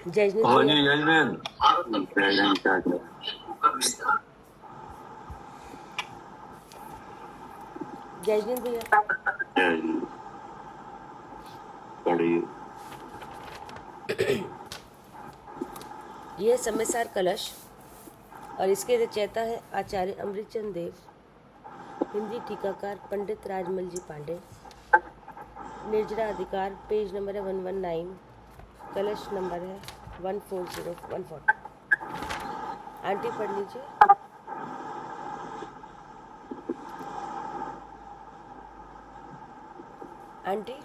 Judgement भैया यह समयसार कलश और इसके रचयिता है आचार्य अमृतचंद देव, हिंदी टीकाकार पंडित राजमल जी पांडे। निर्जरा अधिकार पेज नंबर है 119, कलश नंबर है 140 आंटी पढ़ लीजिए। आंटी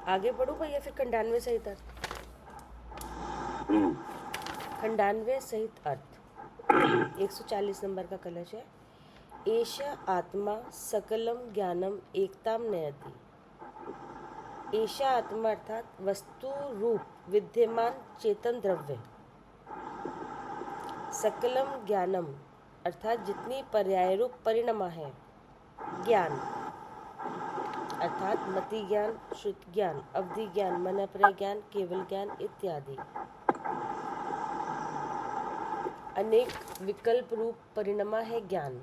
आगे बढ़ो भैया, फिर खंडानवे सहित अर्थ। खंडानवे सहित अर्थ 140 नंबर का कलश है। एषा आत्मा सकलम ज्ञानम एकताम नयति। एषा आत्मा अर्थात वस्तु रूप विद्यमान चेतन द्रव्य। सकलम ज्ञानम अर्थात जितनी पर्याय रूप परिणमा है। ज्ञान अर्थात मति ज्ञान, श्रुत ज्ञान, अवधि ज्ञान, मनप्रय ज्ञान, केवल ज्ञान इत्यादि। अनेक विकल्प रूप परिणमा है ज्ञान,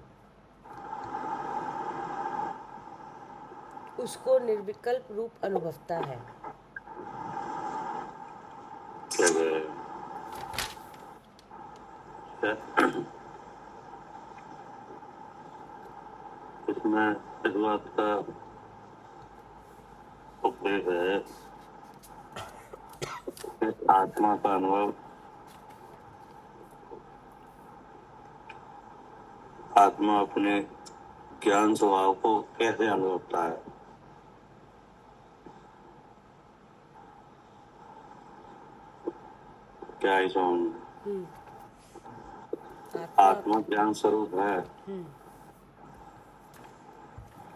उसको निर्विकल्प रूप अनुभवता है। इसमें इस बात का उपयोग है आत्मा का अनुभव, आत्मा अपने ज्ञान स्वभाव को कैसे अनुभवता है। क्या ऐसा आत्मा ज्ञान स्वरूप है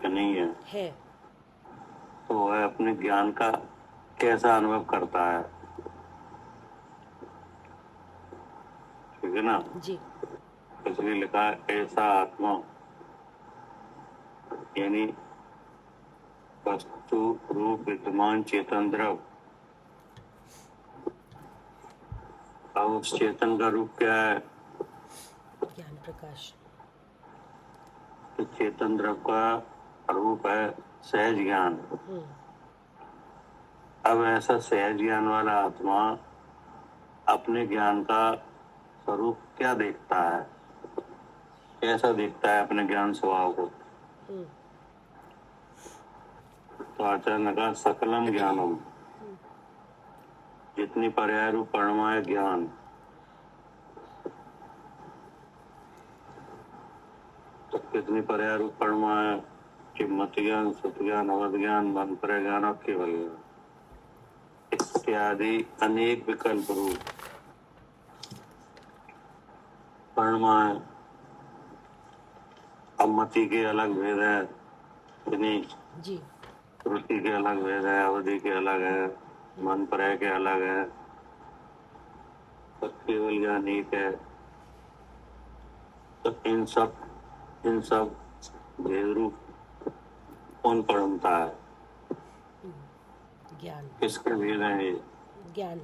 कि नहीं है? तो वह अपने ज्ञान का कैसा अनुभव करता है, ठीक है ना जी। इसलिए लिखा है ऐसा आत्मा, यानी वस्तु रूप विद्यमान चेतन द्रव्य। अब उस चेतन का रूप क्या है? ज्ञान प्रकाश। तो चेतन द्रव्य का रूप है सहज ज्ञान। अब ऐसा सहज ज्ञान वाला आत्मा अपने ज्ञान का स्वरूप क्या देखता है, कैसा देखता है अपने ज्ञान स्वभाव को? तो आचार्य ने कहा सकलम ज्ञानम, जितनी पर्याय रूप परिणमा है ज्ञान, तो कितनी पर्याय रूप परिणमा है कि मत ज्ञान, सत ज्ञान, अवध ज्ञान, मनप्रय ज्ञान और केवल ज्ञान इत्यादि अनेक विकल्प रूप परिणमा है। अब मति के अलग भेद है, जी। श्रुति के अलग भेद है, अवधि के अलग है, मनप्रय के अलग है, तो केवल ज्ञान एक है। तो इन सब भेद रूप कौन परिणमता है? ज्ञान। किसके भेद हैं ये? ज्ञान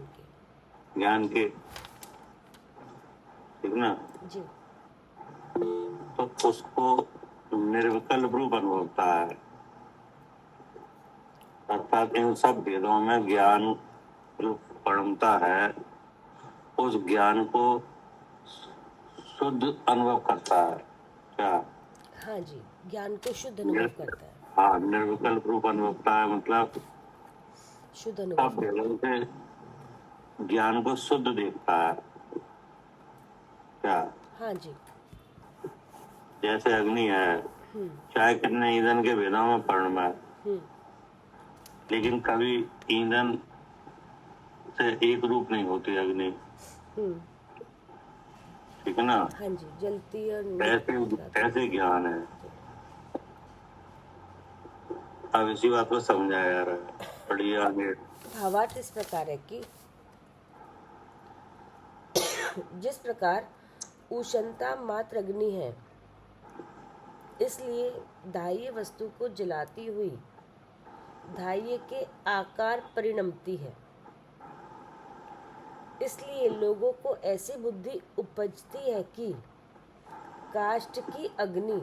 के, ठीक ना? जी। तो उसको निर्विकल्प रूप अनुभवता है, अर्थात इन सब भेदों में ज्ञान रूप परिणमता है, उस ज्ञान को शुद्ध अनुभव करता है। क्या? हाँ जी, ज्ञान को शुद्ध अनुभव करता है। हाँ, निर्विकल्प रूप अनुभवता है, मतलब शुद्ध अनुभव सब भेदों से ज्ञान को शुद्ध देखता है। क्या? हाँ जी। जैसे अग्नि है, चाहे कितने ईंधन के भेदों में परिणमा है, लेकिन कभी ईंधन से एक रूप नहीं होती अग्नि, ठीक है ना? हाँ जी, जलती और ऐसे ज्ञान है। अब इसी बात को समझाया जा रहा है, पढ़िए आगे। भावार्थ इस प्रकार है कि जिस प्रकार उष्णता मात्र अग्नि है, इसलिए धाह्य वस्तु को जलाती हुई धाह्य के आकार परिणमती है। इसलिए लोगों को ऐसी बुद्धि उपजती है कि काष्ठ की अग्नि,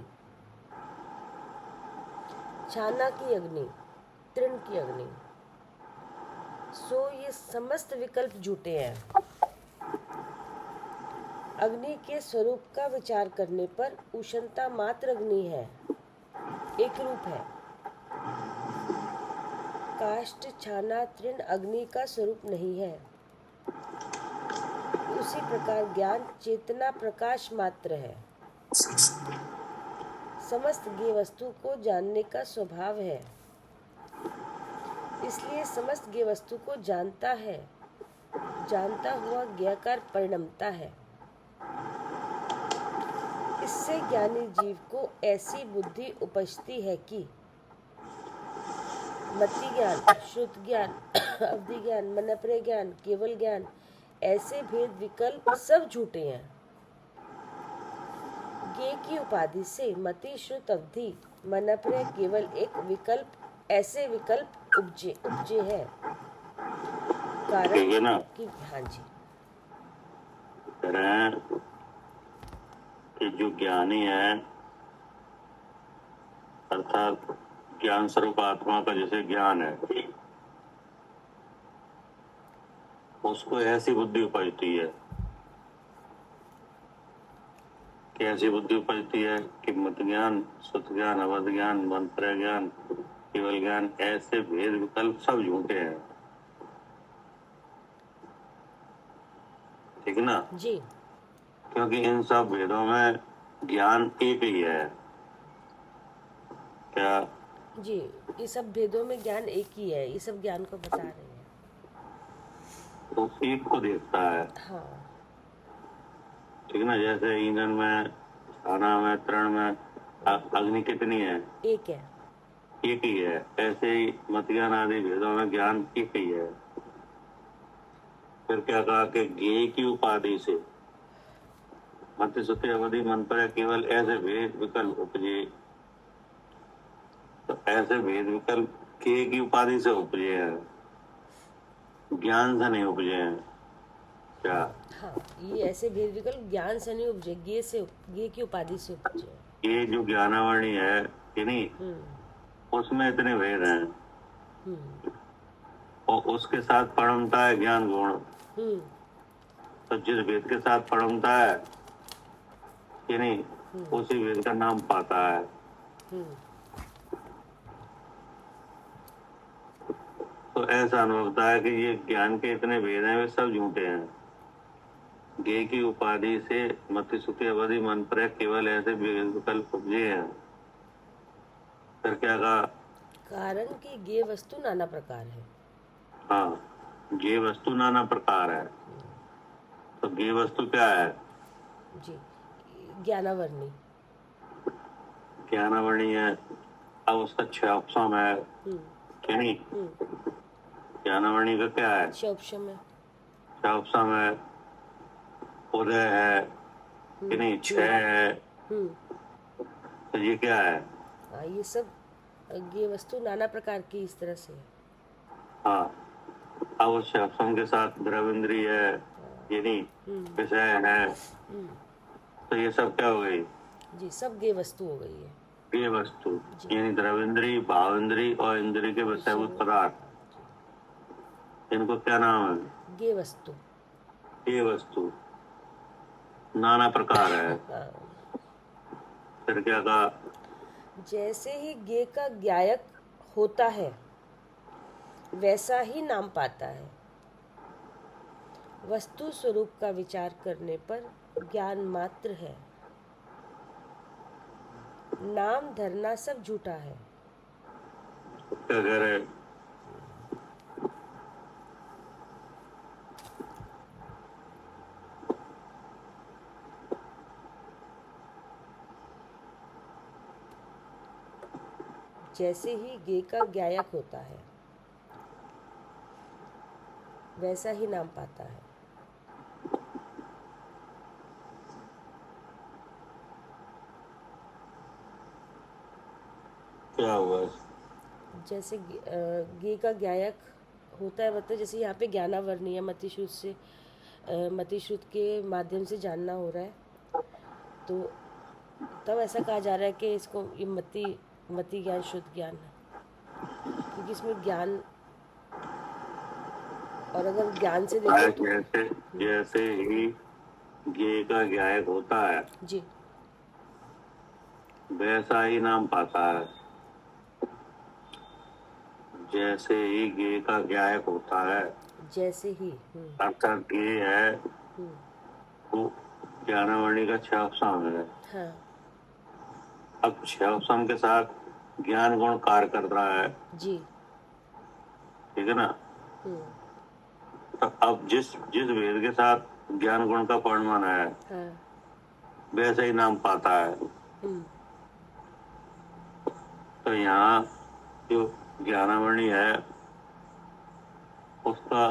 छाना की अग्नि, तृण की अग्नि, सो ये समस्त विकल्प झूठे हैं। अग्नि के स्वरूप का विचार करने पर उष्णता मात्र अग्नि है, एक रूप है। काष्ठ, छाना, तृण अग्नि का स्वरूप नहीं है। उसी प्रकार ज्ञान चेतना प्रकाश मात्र है। समस्त ज्ञेय वस्तु को जानने का स्वभाव है, इसलिए समस्त ज्ञेय वस्तु को जानता है। जानता हुआ ज्ञाकार परिणमता है। इससे ज्ञानी जीव को ऐसी बुद्धि उपजती है कि मति ज्ञान, श्रुत ज्ञान, अवधि ज्ञान, मनप्रय ज्ञान, केवल ज्ञान, ऐसे भेद विकल्प सब झूठे हैं। ज्ञेय की उपाधि से मति, श्रुत, अवधि, मनप्रय, केवल एक विकल्प, ऐसे विकल्प उपजे है। कारण ना कि हाँ जी, कि जो ज्ञानी है अर्थात ज्ञान स्वरूप आत्मा का जैसे ज्ञान है, उसको ऐसी बुद्धि उपजती है। कैसी बुद्धि उपजती है कि मत ज्ञान, सुत ज्ञान, अवध ज्ञान, मंत्र ज्ञान, केवल ज्ञान, ऐसे भेद विकल्प सब झूठे हैं। ठीक ना? जी क्योंकि इन सब भेदों में ज्ञान एक ही है। क्या? जी, ये सब भेदों में ज्ञान एक ही है, ये सब ज्ञान को बता रहे हैं। तो एक को देखता है। हाँ ठीक ना? जैसे ईंधन में, खाना में, तृण में अग्नि कितनी है? एक है। एक ही है। ऐसे ही मत ज्ञान आदि भेदों में ज्ञान एक ही है। फिर क्या कहा कि ज्ञेय की उपाधि से मति, सुति, अवधि, मंत्र केवल ऐसे भेद विकल्प उपजे। तो ऐसे भेद विकल्प ज्ञेय की उपाधि से उपजे हैं, ज्ञान से नहीं उपजे हैं। क्या? हाँ, ये ऐसे भेद विकल्प ज्ञान से नहीं उपजे, ज्ञेय की उपाधि से उपजे। ये जो ज्ञानावणी है कि नहीं, उसमें इतने भेद हैं और उसके साथ परिणमता है ज्ञान गुण। तो जिस भेद के साथ परिणमता है कि नहीं, उसी भेद का नाम पाता है। तो ऐसा अनुभव होता है कि ये ज्ञान के इतने भेद हैं, वे सब झूठे हैं। ज्ञेय की उपाधि से मति, सुति, अवधि, मंत्र केवल ऐसे भेद विकल्प उपजे हैं। फिर क्या कहा? कारण की ज्ञेय वस्तु नाना प्रकार है। हाँ, ज्ञेय वस्तु नाना प्रकार है। तो ज्ञेय वस्तु क्या है? जी, ज्ञानावरणी। ज्ञानावरणी है। अब उसका क्षयोपम है कि नहीं? ज्ञानावरणी का क्या है? क्षयोपम है। क्षयोपम है, उदय है कि नहीं, क्षय है। तो ये क्या है? हाँ, ये सब ज्ञेय वस्तु नाना प्रकार की इस तरह से है। हाँ, अब उस क्षयोपम के साथ द्रव इंद्रिय है, ये नहीं, विषय है। तो ये सब क्या हो गई? जी, सब ज्ञेय वस्तु हो गई है। ज्ञेय वस्तु यानी द्रव इंद्रिय, भाव इंद्रिय और इंद्रिय के विषयभूत पदार्थ, इनको क्या नाम है? ज्ञेय वस्तु। ज्ञेय वस्तु नाना प्रकार है। फिर क्या कहा? जैसे ही ज्ञेय का ज्ञायक होता है, वैसा ही नाम पाता है। वस्तु स्वरूप का विचार करने पर ज्ञान मात्र है। नाम धरना सब झूठा है। क्या कह रहे? जैसे ही ज्ञेय का ज्ञायक होता है, वैसा ही नाम पाता है। क्या हुआ? जैसे गे का ज्ञायक होता है, मतलब जैसे यहाँ पे ज्ञानावरणी है, मतिश्रुत से मतिश्रुत के माध्यम से जानना हो रहा है, तो तब ऐसा कहा जा रहा है कि इसको ये मति ज्ञान शुद्ध ज्ञान है, क्योंकि इसमें ज्ञान, और अगर ज्ञान से देखें तो जैसे जैसे ही गे का ज्ञायक होता है जी वैसा ही नाम पाता है। जैसे ही गे का ज्ञायक होता है जैसे ही अर्थात गे है वो ज्ञानावरणी का क्षापसम है। हाँ अब क्षापसम के साथ ज्ञान गुण कार्य कर रहा है, जी ठीक है ना। तो अब जिस जिस वेद के साथ ज्ञान गुण का परिमाण है हाँ वैसे ही नाम पाता है। तो यहाँ जो ज्ञानावरणी है उसका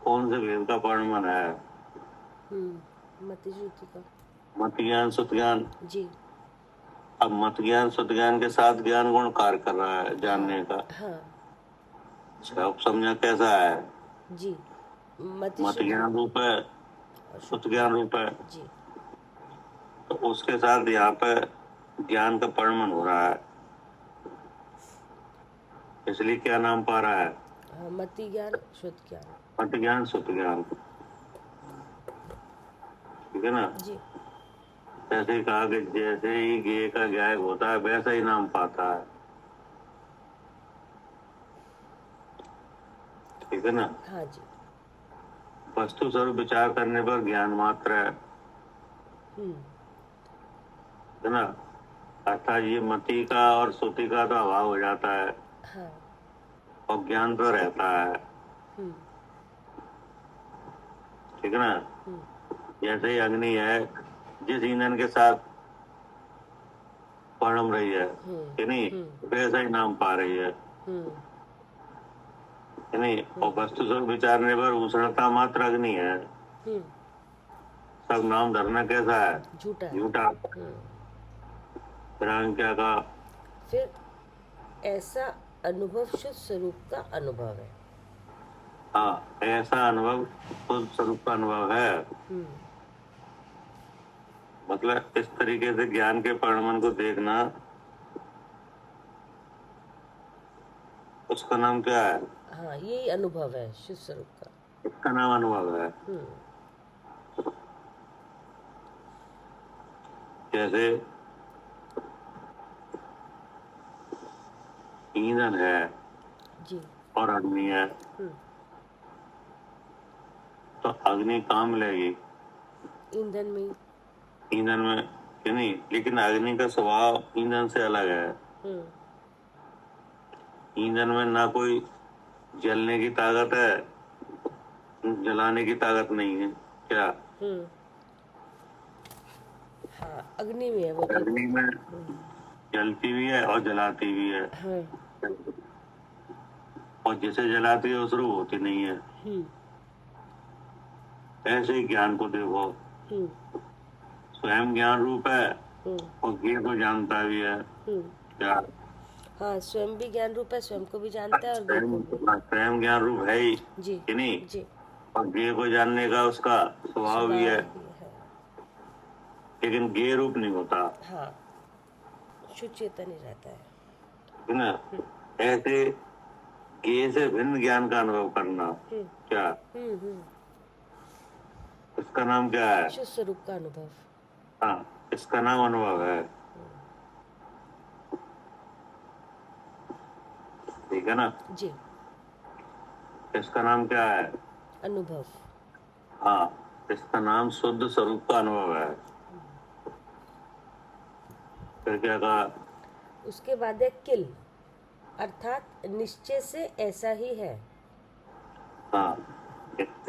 कौन से वेद का परिमाण है? मतिश्रुति का। मत ज्ञान सुत ज्ञान। जी अब मत ज्ञान सुत ज्ञान के साथ ज्ञान गुण कार्य कर रहा है जानने का। हाँ अब समझा कैसा है? जी मत मतिश्रुति ज्ञान रूप है, और सुत ज्ञान रूप है, जी तो उसके साथ यहाँ पे ज्ञान का परिमाण हो रहा है, इसलिए क्या नाम पा रहा है? हाँ, मति ज्ञान शुद्ध ज्ञान। मत ज्ञान सुत ज्ञान, ठीक है ना। जी ऐसे ही कहा कि जैसे ही गे का ज्ञायक होता है वैसा ही नाम पाता है, ठीक है ना। हाँ जी वस्तु स्वरूप विचार करने पर ज्ञान मात्र है ना। अर्थात ये मति का और सुति का तो अभाव हो जाता है हाँ और ज्ञान तो रहता है, ठीक है ना। जैसे ही अग्नि है जिस ईंधन के साथ परम रही है कि नहीं वैसा ही नाम पा रही है कि नहीं। और वस्तु स्वरूप विचारने पर उष्णता मात्र अग्नि है, सब नाम धरना कैसा है? झूठा है। झूठा। फिर आगे क्या कहा? फिर ऐसा अनुभव शुद्ध स्वरूप का अनुभव है। हाँ, ऐसा अनुभव खुद स्वरूप का अनुभव है। मतलब इस तरीके से ज्ञान के परिणाम को देखना, उसका नाम क्या है? हाँ यही अनुभव है शुद्ध स्वरूप का। इसका नाम अनुभव है। जैसे ईंधन है जी और अग्नि है, तो अग्नि काम मिलेगी ईंधन में। ईंधन में कि नहीं, लेकिन अग्नि का स्वभाव ईंधन से अलग है। ईंधन में ना कोई जलने की ताकत है, जलाने की ताकत नहीं है क्या? हाँ अग्नि में है वो। अग्नि में जलती भी है और जलाती भी है। हाँ और जिसे जलाती है उस रूप होती नहीं है। ऐसे ही ज्ञान को देखो, स्वयं ज्ञान रूप है और ज्ञ को जानता भी है क्या? हाँ स्वयं भी ज्ञान रूप है, स्वयं को भी जानता है और ज्ञ को भी। स्वयं ज्ञान रूप है ही जी कि नहीं। जी और ज्ञ को जानने का उसका स्वभाव भी है, लेकिन ज्ञ रूप नहीं होता, हाँ शुद्ध चेतन ही रहता है ना। ऐसे ज्ञ से भिन्न ज्ञान का अनुभव करना क्या, इसका नाम क्या है? शुद्ध स्वरूप का अनुभव। हाँ, इसका नाम अनुभव है, ठीक है ना। जी इसका नाम क्या है? अनुभव। हाँ, इसका नाम शुद्ध स्वरूप का अनुभव है। फिर क्या कहा? उसके बाद है किल, अर्थात निश्चय से ऐसा ही है। हाँ,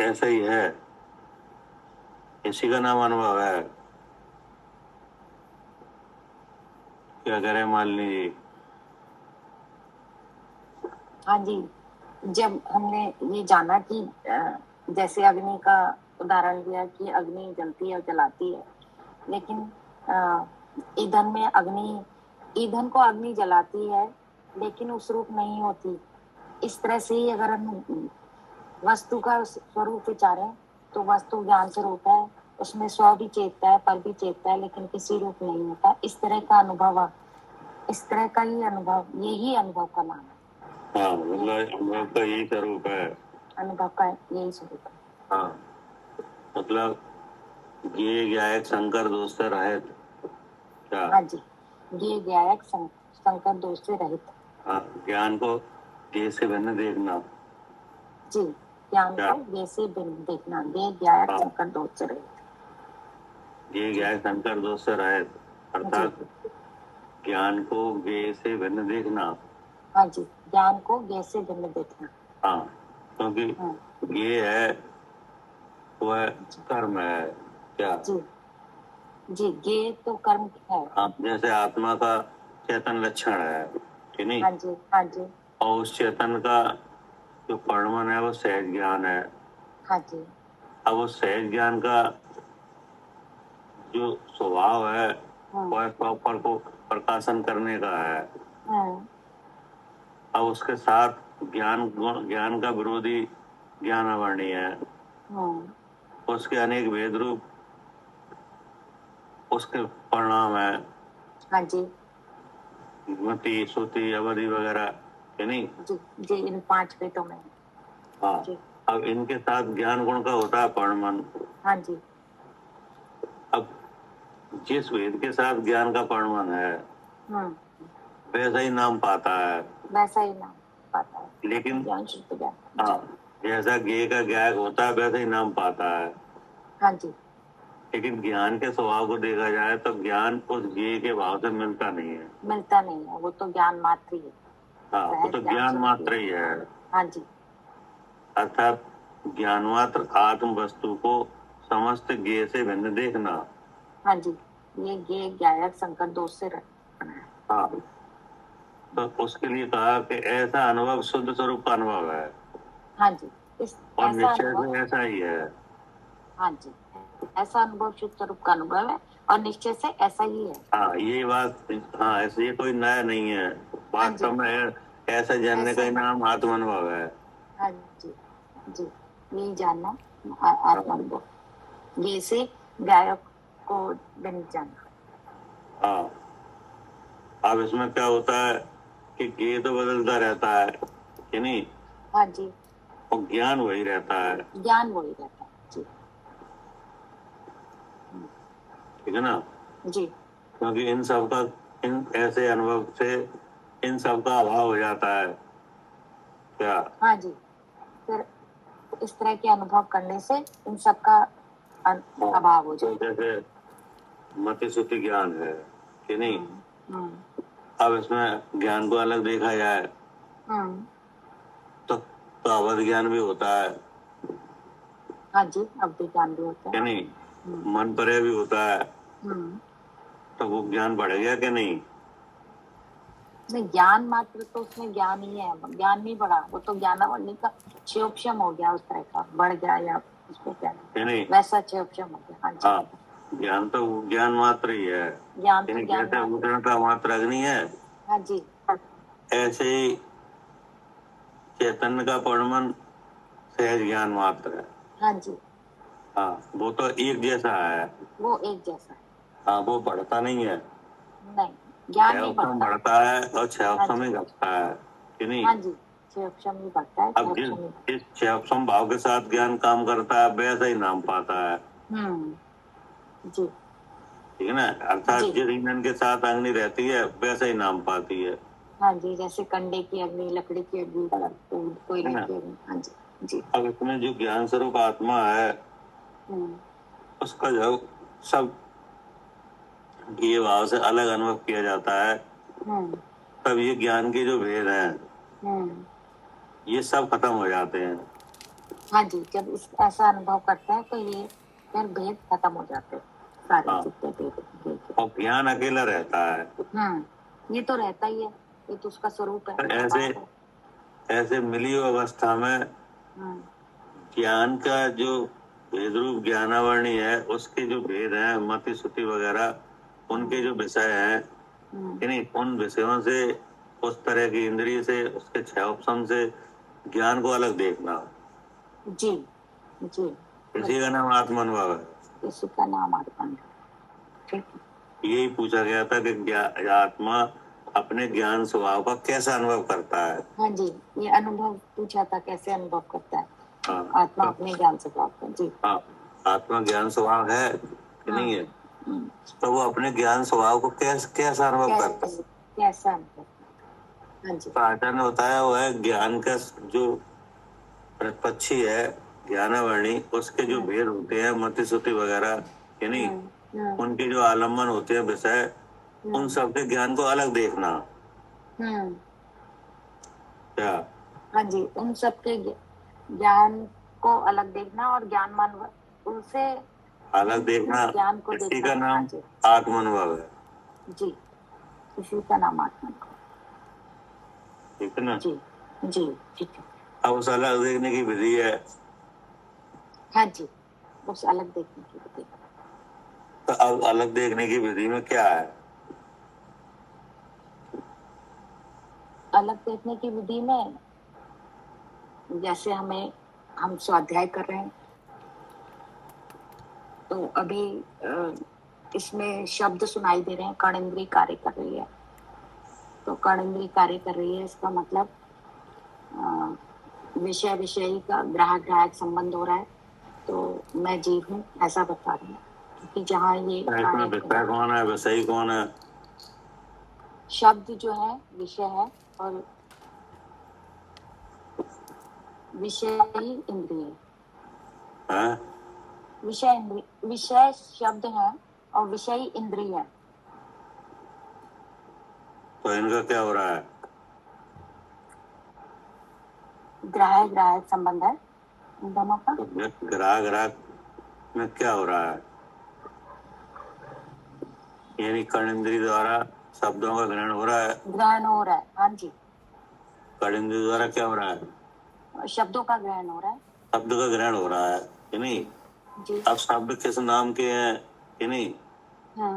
ऐसा ही है, इसी का नाम अनुभव है। क्या कह रहे हैं मालिनी जी? हाँ जी, जब हमने ये जाना कि जैसे अग्नि का उदाहरण दिया कि अग्नि जलती है और जलाती है, लेकिन ईंधन में अग्नि ईंधन को अग्नि जलाती है लेकिन उस रूप नहीं होती। इस तरह से ही अगर हम वस्तु का स्वरूप विचारें तो वस्तु ज्ञान स्वरूप है, उसमें स्व भी चेतता है, पर भी चेतता है, लेकिन किसी रूप नहीं होता। इस तरह का अनुभव, इस तरह का ही अनुभव, यही अनुभव का नाम है। हाँ, मतलब अनुभव का यही स्वरूप है। अनुभव का यही स्वरूप है। हाँ, मतलब ये ज्ञायक शंकर दोष से रहित। क्या? हाँ जी, ये ज्ञायक संकर दोष से रहित। हाँ, ज्ञान को ज्ञ से भिन्न देखना। जी, ज्ञान क्या? को ज्ञ से भिन्न देखना, ये ज्ञायक हाँ। संकर दोष से रहित। ये ज्ञायक शंकर दोष से रहित, अर्थात ज्ञान को ज्ञ से भिन्न देखना। हाँ जी, ज्ञान को ज्ञ से भिन्न देखना। हाँ, क्योंकि ज्ञ है वह कर्म है। क्या? जी जी, ज्ञ तो कर्म है। हाँ, जैसे आत्मा का चेतन लक्षण है कि नहीं? हाँ जी, हाँ जी, और उस चेतन का जो परिणाम है वो सहज ज्ञान है। हाँ जी, अब उस सहज ज्ञान का जो स्वभाव है वह प्रॉपर को प्रकाशन करने का है। अब उसके साथ ज्ञान का विरोधी ज्ञानावरणी है। उसके अनेक भेद रूप उसके परिणाम है। हाँ जी, मति, श्रुति, अवधि वगैरह है नहीं? जी जी, इन 5 वेदों में। हाँ, जी, अब इनके साथ ज्ञान गुण का होता है परिणाम। हाँ जी, अब जिस वेद के साथ ज्ञान का परिणाम है वैसा ही नाम पाता है, वैसा ही नाम पाता है। लेकिन ज्ञान शुद्ध ज्ञान। हाँ, जैसा ज्ञ का ज्ञायक होता है वैसा ही नाम पाता है। हाँ जी, लेकिन ज्ञान के स्वभाव को देखा जाए तो ज्ञान उस ज्ञ के भाव से मिलता नहीं है। मिलता नहीं है, वो तो ज्ञान मात्र ही है। हाँ, वो तो ज्ञान मात्र ही है। हाँ जी, अर्थात ज्ञान मात्र आत्म वस्तु को समस्त ज्ञ से भिन्न देखना। हाँ जी, ये ज्ञ ज्ञायक संकर दोष से बना है। हाँ, तो उसके लिए कहा कि ऐसा अनुभव शुद्ध स्वरूप का अनुभव है। हाँ जी, इस और ऐसा निश्चय अनुभव, से ऐसा ही है। हाँ जी, ऐसा अनुभव शुद्ध स्वरूप का अनुभव है और निश्चय से ऐसा ही है। हाँ, ये बात, हाँ, ऐसे ये कोई नया नहीं है। वास्तव में ऐसा जानने का ही नाम आत्म अनुभव है। हाँ जी, जी, यही जानना आत्मानुभव, ये से गायक को भिन्न जानना। हाँ, अब इसमें क्या होता है कि ज्ञ तो बदलता रहता है कि नहीं? हाँ जी, और ज्ञान वही रहता है। ज्ञान वही रहता है। जी, ठीक है ना? जी, क्योंकि इन ऐसे अनुभव से इन सब का अभाव हो जाता है। क्या? हाँ जी, फिर इस तरह के अनुभव करने से इन सब का अभाव हो जाता है। जैसे मति श्रुति ज्ञान है कि नहीं? अब इसमें ज्ञान को अलग देखा जाए तो अवध ज्ञान भी होता है। हाँ जी, अवधि ज्ञान भी होता कि है। नहीं? मन परे भी होता है। तो वो ज्ञान बढ़ गया कि नहीं? नहीं, ज्ञान मात्र तो उसमें ज्ञान ही है, ज्ञान नहीं बढ़ा, वो तो ज्ञानावली का क्षयोपशम हो गया, उस तरह का बढ़ गया या उसको क्या नहीं, वैसा क्षयोपशम हो गया। हाँ जी, हाँ, ज्ञान तो ज्ञान मात्र ही है। ज्ञान तो ज्ञान जैसे उदरण का मात्र अग्नि है, हाँ जी, ऐसे ही चैतन्य का परिणाम सहज ज्ञान मात्र है। हाँ जी, हाँ, वो तो एक जैसा है। वो एक जैसा है। हाँ, वो बढ़ता नहीं है। नहीं, ज्ञान नहीं बढ़ता, बढ़ता है और क्षयोपशम ही घटता है कि नहीं? हाँ जी, क्षयोपशम ही बढ़ता है। अब जिस क्षयोपशम भाव के साथ ज्ञान काम करता है वैसा ही नाम पाता है। जी, ठीक है ना? अर्थात जिस ईंधन के साथ अग्नि रहती है वैसा ही नाम पाती है। हाँ जी, जैसे कंडे की अग्नि, लकड़ी की अग्नि, कोयले की अग्नि। हाँ जी, जी। अब इसमें जो ज्ञान स्वरूप आत्मा है उसका जब सब ये भाव से अलग अनुभव किया जाता है तब ये ज्ञान के जो भेद हैं ये सब खत्म हो जाते हैं। हाँ जी, जब ऐसा अनुभव करते हैं तो ये फिर भेद खत्म हो जाते हैं सारे जितने भेद। और ज्ञान अकेला रहता है। ये तो रहता ही है, ये तो उसका स्वरूप है। ऐसे मिली अवस्था में ज्ञान का जो भेद रूप ज्ञानावरणी है उसके जो भेद हैं, मति श्रुति वगैरह, उनके जो विषय हैं यानी उन विषयों से, उस तरह की इंद्रिय से, उसके छह उपशम से ज्ञान को अलग देखना, जी जी, इसी का नाम आत्मानुभव है। इसी का नाम आत्मा। ठीक है। यही पूछा गया था कि आत्मा अपने ज्ञान स्वभाव का कैसा अनुभव करता है। हाँ जी, ये अनुभव पूछा था, कैसे अनुभव करता है हाँ, आत्मा अपने ज्ञान स्वभाव का। जी हाँ, आत्मा ज्ञान स्वभाव है कि नहीं है, हम्म, तो वो अपने ज्ञान स्वभाव को कैसा अनुभव करता है। कैसा अनुभव। हाँ जी, तो आचार्य ने बताया हुआ है ज्ञान का जो प्रतिपक्षी है, ज्ञानावरणी, उसके जो भेद होते हैं, मति श्रुति वगैरह, यानी उनके जो आलम्बन होते हैं विषय, उन सबके ज्ञान को अलग देखना। क्या? हाँ जी, उन सबके ज्ञान को अलग देखना और ज्ञान मान उनसे अलग देखना, ज्ञान को इसी देखना। का नाम हाँ जी, आत्मानुभव है। जी, इसी का नाम आत्मा। ठीक है ना? जी जी, ठीक है। अब उस अलग देखने की विधि है। हाँ जी, उस अलग देखने की विधि। तो अब अलग देखने की विधि में क्या है? अलग देखने की विधि में जैसे हम स्वाध्याय कर रहे हैं, तो अभी इसमें शब्द सुनाई दे रहे हैं, कर्णेंद्रिय कार्य कर रही है। तो कर्णेंद्रिय कार्य कर रही है, इसका मतलब विषय विषयी का ग्राहक ग्राहक संबंध हो रहा है। तो मैं जीव हूँ ऐसा बता रही है, क्योंकि जहाँ ये विषय कौन है, विषयी कौन है? शब्द जो है विषय है और विषयी इंद्रिय है। विषय शब्द है और विषयी इंद्रिय है। तो इनका क्या हो रहा है? ग्राहक ग्राहक संबंध है इन दोनों का। तो ग्राहक ग्राहक में क्या हो रहा है? यानी कर्णेंद्रिय द्वारा शब्दों का ग्रहण हो रहा है। ग्रहण हो रहा है, हाँ जी। कर्णेंद्रिय द्वारा क्या हो रहा है? शब्दों का ग्रहण हो रहा है। शब्द का ग्रहण हो रहा है कि नहीं? जी। अब शब्द किस नाम के हैं कि नहीं?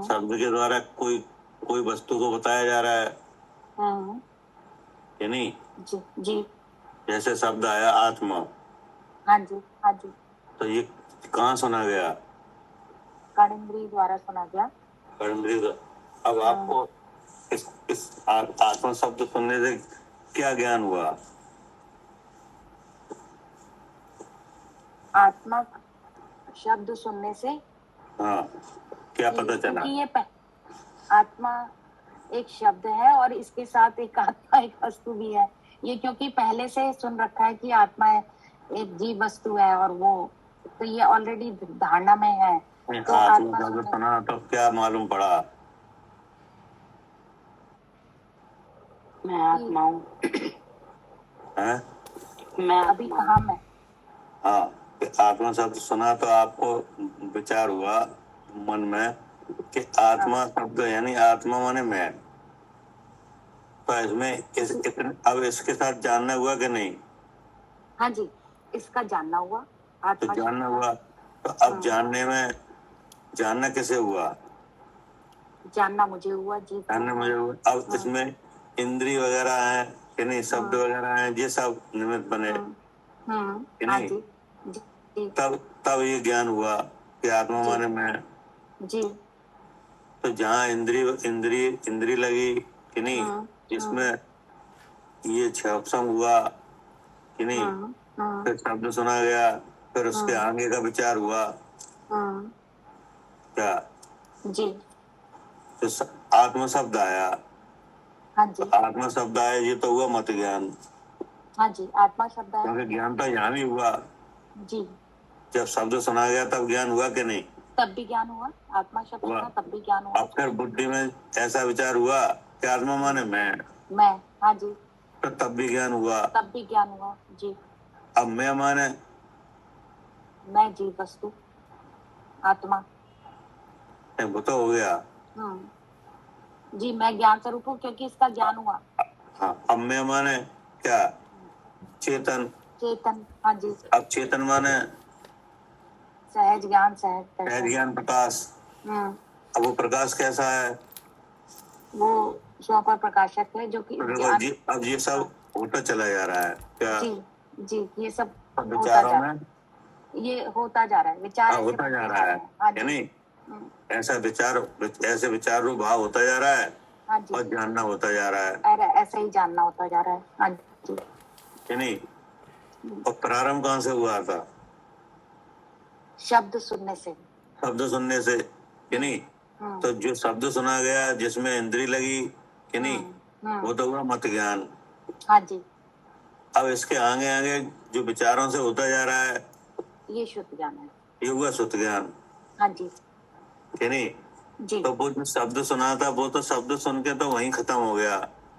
शब्द के द्वारा कोई कोई वस्तु को बताया जा रहा है कि नहीं? जी जी, जैसे शब्द आया आत्मा। हाँ जी हाँ जी, तो ये कहाँ सुना गया? कर्णेंद्रिय द्वारा सुना गया। कर्णेंद्रिय द्वारा। अब आपको इस आत्मा शब्द सुनने से क्या ज्ञान हुआ? आत्मा शब्द सुनने से हाँ, क्या पता चला? क्योंकि ये आत्मा एक शब्द है और इसके साथ एक आत्मा एक वस्तु भी है। ये क्योंकि पहले से सुन रखा है कि आत्मा एक जीव वस्तु है, और वो तो ये ऑलरेडी धारणा में है। तो आत्मा शब्द सुना तो क्या मालूम पड़ा? मैं आत्मा हूँ। मैं अभी कहाँ मैं? हाँ, आत्मा शब्द सुना तो आपको विचार हुआ मन में कि आत्मा शब्द यानी आत्मा माने मैं। तो इसमें अब इसके साथ जानना हुआ कि नहीं? हाँ जी, इसका जानना हुआ। तो जानना हुआ, तो अब जानने में जानना कैसे हुआ? जानना मुझे हुआ जी। जानना मुझे हुआ। अब इसमें इंद्रिय वगैरह है कि नहीं, शब्द वगैरह है, ये सब निमित्त बने कि नहीं? तब ये ज्ञान हुआ कि आत्मा माने मैं जी। तो जहाँ इंद्रिय लगी कि नहीं, जिसमें ये क्षम हुआ कि नहीं, फिर शब्द सुना गया, फिर उसके आगे का विचार हुआ क्या? जी। तो आत्म शब्द आया। हाँ जी। तो आत्मा शब्द आया, ये तो हुआ मत ज्ञान। हाँ जी, आत्मा शब्द आया। क्योंकि ज्ञान तो यहाँ भी हुआ। जी। जब शब्द सुना गया तब ज्ञान हुआ कि नहीं? तब भी ज्ञान हुआ। आत्मा शब्द सुना तब भी ज्ञान हुआ। अब फिर बुद्धि में ऐसा विचार हुआ कि आत्मा माने मैं। हाँ जी, तो तब भी ज्ञान हुआ। तब भी ज्ञान हुआ जी। अब मैं माने मैं जीव वस्तु आत्मा। वो तो हो गया। जी, मैं ज्ञान स्वरूप हूँ क्योंकि इसका ज्ञान हुआ। हाँ, अब मैं माने क्या? चेतन। हाँ जी। अब चेतन माने सहज ज्ञान, सहज ज्ञान, प्रकाश। अब वो प्रकाश कैसा है? वो स्व पर प्रकाशक है, जो कि तो देखो जी, अब ये सब होता चला जा रहा है क्या? जी जी, ये सब होता विचारों जा में ये होता जा रहा है, विचार ऐसे होता बनते जा जा रहा रहे है, हैं। हाँ या जी। नहीं? ऐसे विचार रूप भाव होता जा रहा है हाँ जी, और जानना होता जा रहा है, ऐसा ही जानना होता जा रहा है। हाँ जी। या नहीं? और प्रारंभ कहाँ से हुआ था? शब्द सुनने से। शब्द सुनने से, कि नहीं? तो जो शब्द सुना गया, जिसमें इंद्री लगी, कि नहीं, वो तो हुआ मत ज्ञान। हाँ जी, अब इसके आगे आगे जो विचारों से होता जा रहा है, ये शुद्ध ज्ञान है। ये हुआ शुद्ध ज्ञान, हाँ जी कि नहीं? जी। तो वो जो शब्द सुना था, वो तो शब्द सुन के तो वहीं खत्म हो गया,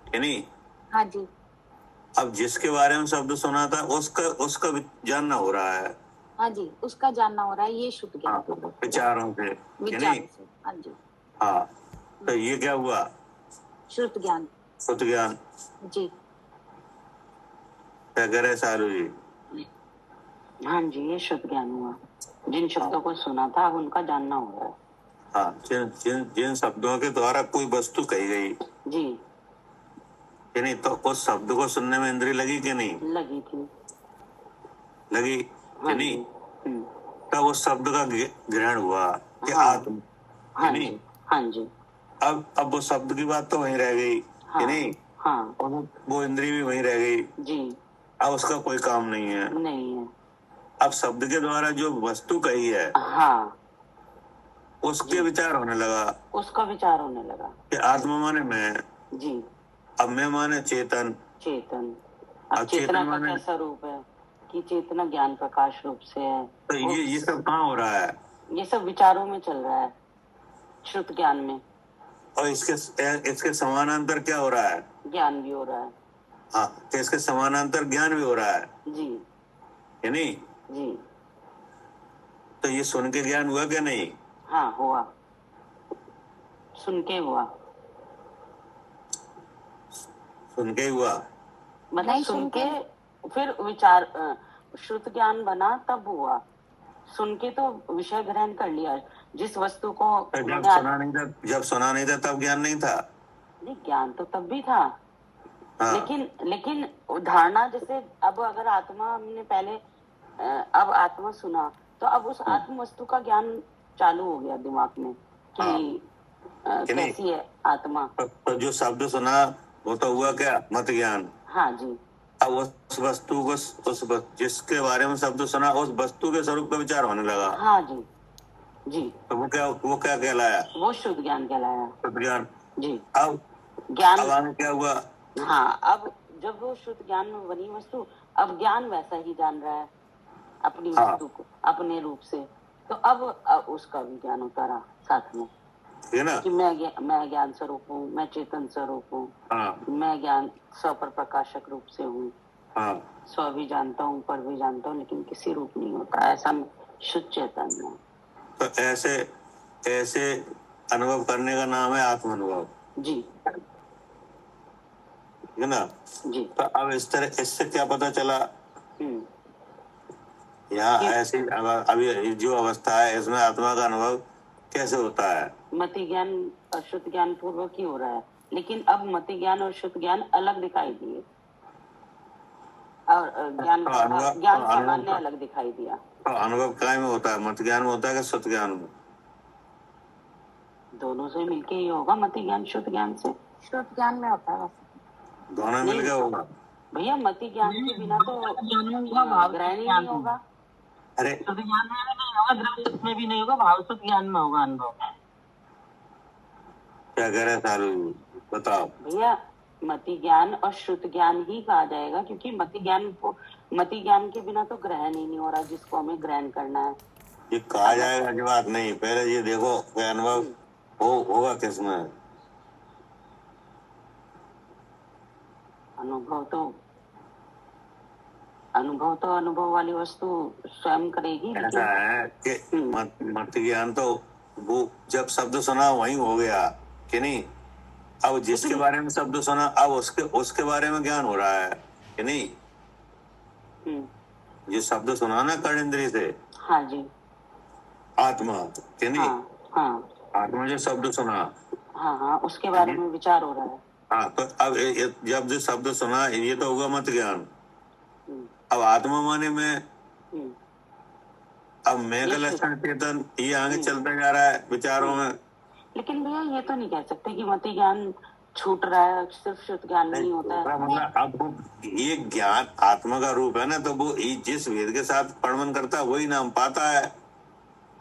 कि नहीं? हाँ जी अब जिसके बारे में शब्द सुना था, उसका उसका जानना हो रहा है। हाँ जी, उसका जानना हो रहा है, ये शुद्ध ज्ञान हाँ, पूर्वक विचारों से, कि नहीं? विचारों से। हाँ जी, हाँ, तो ये क्या हुआ? शुद्ध ज्ञान। शुद्ध ज्ञान। जी क्या कह रहे सारू जी? हाँ जी, ये शुद्ध ज्ञान हुआ। जिन शब्दों को सुना था, अब उनका जानना हो रहा है। हाँ, जिन जिन जिन शब्दों के द्वारा कोई वस्तु कही गई, जी, कि नहीं, तो उस शब्द को सुनने में इंद्री लगी कि नहीं लगी थी। लगी, कि नहीं? तब उस शब्द का ग्रहण हुआ कि आत्म, कि नहीं? हाँ जी। अब वो शब्द की बात तो वहीं रह गई, कि नहीं? हाँ और वो इंद्री भी वहीं रह गई। जी, अब उसका कोई काम नहीं है। नहीं है। अब शब्द के द्वारा जो वस्तु कही है, हाँ, उसके विचार होने लगा उसका विचार होने लगा कि आत्मा माने मैं, जी। अब मैं माने चेतन। चेतन, अब अब चेतना का माने, कैसा रूप है कि चेतना ज्ञान प्रकाश रूप से है। तो ये सब कहाँ हो रहा है? ये सब विचारों में चल रहा है, श्रुत ज्ञान में। और इसके समानांतर क्या हो रहा है? ज्ञान भी हो रहा है। हाँ, तो इसके समानांतर ज्ञान भी हो रहा है, जी कि नहीं? जी। तो ये सुन के ज्ञान हुआ क्या नहीं? हाँ, हुआ, सुन के हुआ। सुन के ही हुआ, मतलब सुन के फिर विचार श्रुत ज्ञान बना, तब हुआ। सुन के तो विषय ग्रहण कर लिया, जिस वस्तु को तो जब सुना नहीं था तब ज्ञान नहीं था? नहीं, ज्ञान तो तब भी था। हाँ। लेकिन धारणा, जैसे अब अगर आत्मा हमने पहले अब आत्मा सुना, तो अब उस आत्म वस्तु का ज्ञान चालू हो गया दिमाग में कि कैसी है आत्मा। तो जो शब्द सुना वो तो हुआ क्या? मत ज्ञान। हाँ जी। अब उस वस्तु को जिसके बारे में शब्द सुना, उस वस्तु के स्वरूप का विचार होने लगा। हाँ जी जी। तो वो क्या कहलाया? वो शुद्ध ज्ञान कहलाया। शुद्ध ज्ञान जी। अब ज्ञान, अब आगे क्या हुआ? हाँ, अब जब वो शुद्ध ज्ञान में बनी वस्तु, अब ज्ञान वैसा ही जान रहा है अपनी वस्तु को, अपने रूप से। तो अब उसका भी ज्ञान होता रहा साथ में, है ना? कि मैं ज्ञान स्वरूप हूँ, मैं चेतन स्वरूप हूँ। हाँ, मैं ज्ञान स्व पर प्रकाशक रूप से हूँ। हाँ, स्व भी जानता हूँ, पर भी जानता हूँ, लेकिन किसी रूप नहीं होता, ऐसा शुद्ध चेतन है। तो ऐसे अनुभव करने का नाम है आत्म अनुभव, जी है ना? जी। तो अब इससे क्या पता चला? यहाँ ऐसी अभी जो अवस्था है, इसमें आत्मा का अनुभव कैसे होता है? मति ज्ञान और शुद्ध ज्ञान पूर्वक ही हो रहा है, लेकिन अब मति ज्ञान और शुद्ध ज्ञान अलग दिखाई दिए, और ज्ञान सामान्य अलग दिखाई दिया। तो अनुभव क्या में होता है? मत ज्ञान में होता है कि शुद्ध ज्ञान में? दोनों से मिलके ही होगा। मति ज्ञान शुद्ध ज्ञान से, शुद्ध ज्ञान में होता है, दोनों मिलके होगा भैया। मति ज्ञान के बिना तो ग्रहण ही नहीं होगा। अरे शुद्ध ज्ञान में भी नहीं होगा, द्रव्य में भी नहीं होगा, भाव शुद्ध ज्ञान में होगा अनुभव। क्या कह रहे सारू, बताओ भैया। मति ज्ञान और शुद्ध ज्ञान ही कहा जाएगा, क्योंकि मति ज्ञान के बिना तो ग्रहण ही नहीं हो रहा, जिसको हमें ग्रहण करना है। ये कहा जाएगा की बात नहीं, पहले ये देखो कि अनुभव होगा किसमें? अनुभव तो अनुभव वाली वस्तु स्वयं करेगी। ऐसा है कि मत ज्ञान तो वो जब शब्द सुना वही हो गया, कि नहीं? अब जिसके बारे में शब्द सुना, अब उसके बारे में ज्ञान हो रहा है, कि नहीं? जो शब्द सुना ना कर्णेंद्रिय से, हाँ जी, आत्मा, कि नहीं? हाँ, हाँ। आत्मा जो शब्द सुना, हाँ हाँ, उसके बारे में विचार हो रहा है। हाँ, तो अब जब जो शब्द सुना ये तो होगा मत ज्ञान। हम्म, अब आत्मा माने में, हम्म, अब मैं का ये शुद्ध। लक्षण चेतन ये आगे चलता जा रहा है विचारों में। लेकिन भैया ये तो नहीं कह सकते कि मति ज्ञान छूट रहा है, सिर्फ शुद्ध ज्ञान नहीं, नहीं होता है। मतलब अब वो ये ज्ञान आत्मा का रूप है ना, तो वो जिस वेद के साथ प्रणमन करता है वही नाम पाता है।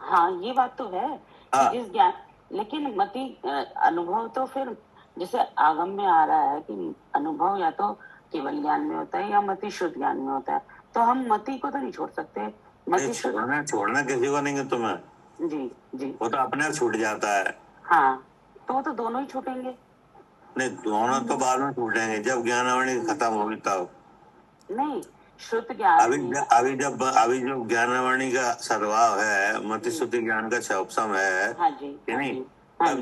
हाँ, ये बात तो है कि हाँ। जिस ज्ञान, लेकिन मति अनुभव तो फिर जैसे आगम में आ रहा है कि अनुभव या तो केवल ज्ञान में होता है या मति शुद्ध ज्ञान में होता है, तो हम मति को तो नहीं छोड़ सकते। मति शुद्ध, छोड़ना किसी को नहीं है तुम्हें, जी जी, वो तो अपने आप छूट जाता है। हाँ, तो वो तो दोनों ही छूटेंगे। नहीं, दोनों तो बाद में छूटेंगे जब ज्ञानावणी खत्म होगी तब। नहीं, शुद्ध ज्ञान अभी में अभी जो ज्ञानवाणी का सद्भाव है, मति शुद्धि ज्ञान का उपशम है हाँ जी, कि हाँ नहीं, जी, हाँ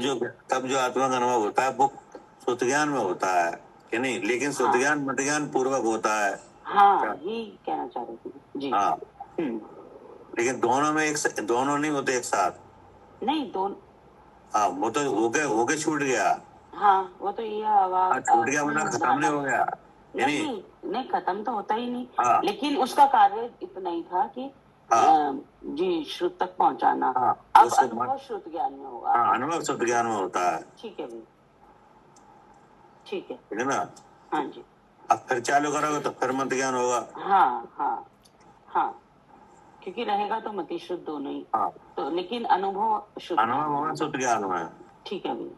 तब जो आत्मा का अनुभव होता है वो शुद्ध ज्ञान में होता है कि नहीं, लेकिन शुद्ध ज्ञान मत ज्ञान पूर्वक होता है। हाँ, यही कहना चाह रही थी जी। हाँ, लेकिन दोनों में दोनों नहीं होते एक साथ। नहीं, दोनों, हाँ, वो तो होके छूट गया। हाँ, वो तो ये आवाज छूट गया मतलब खत्म नहीं हो गया कि नहीं। नहीं नहीं, खत्म तो होता ही नहीं। हाँ। लेकिन उसका कार्य इतना ही था कि हाँ। जी, श्रुत तक पहुंचाना। हाँ, अब उसको अनुभव शुद्ध ज्ञान में होगा। हाँ, अनुभव शुद्ध ज्ञान में होता है। ठीक है भाई, ठीक है, ठीक है ना। हाँ जी, अब फिर चालू करोगे तो फिर मत ज्ञान होगा। हाँ हाँ हाँ, क्योंकि रहेगा तो मति शुद्ध दोनों ही। हाँ, तो लेकिन अनुभव शुद्ध, अनुभव होगा शुद्ध ज्ञान में। ठीक है भाई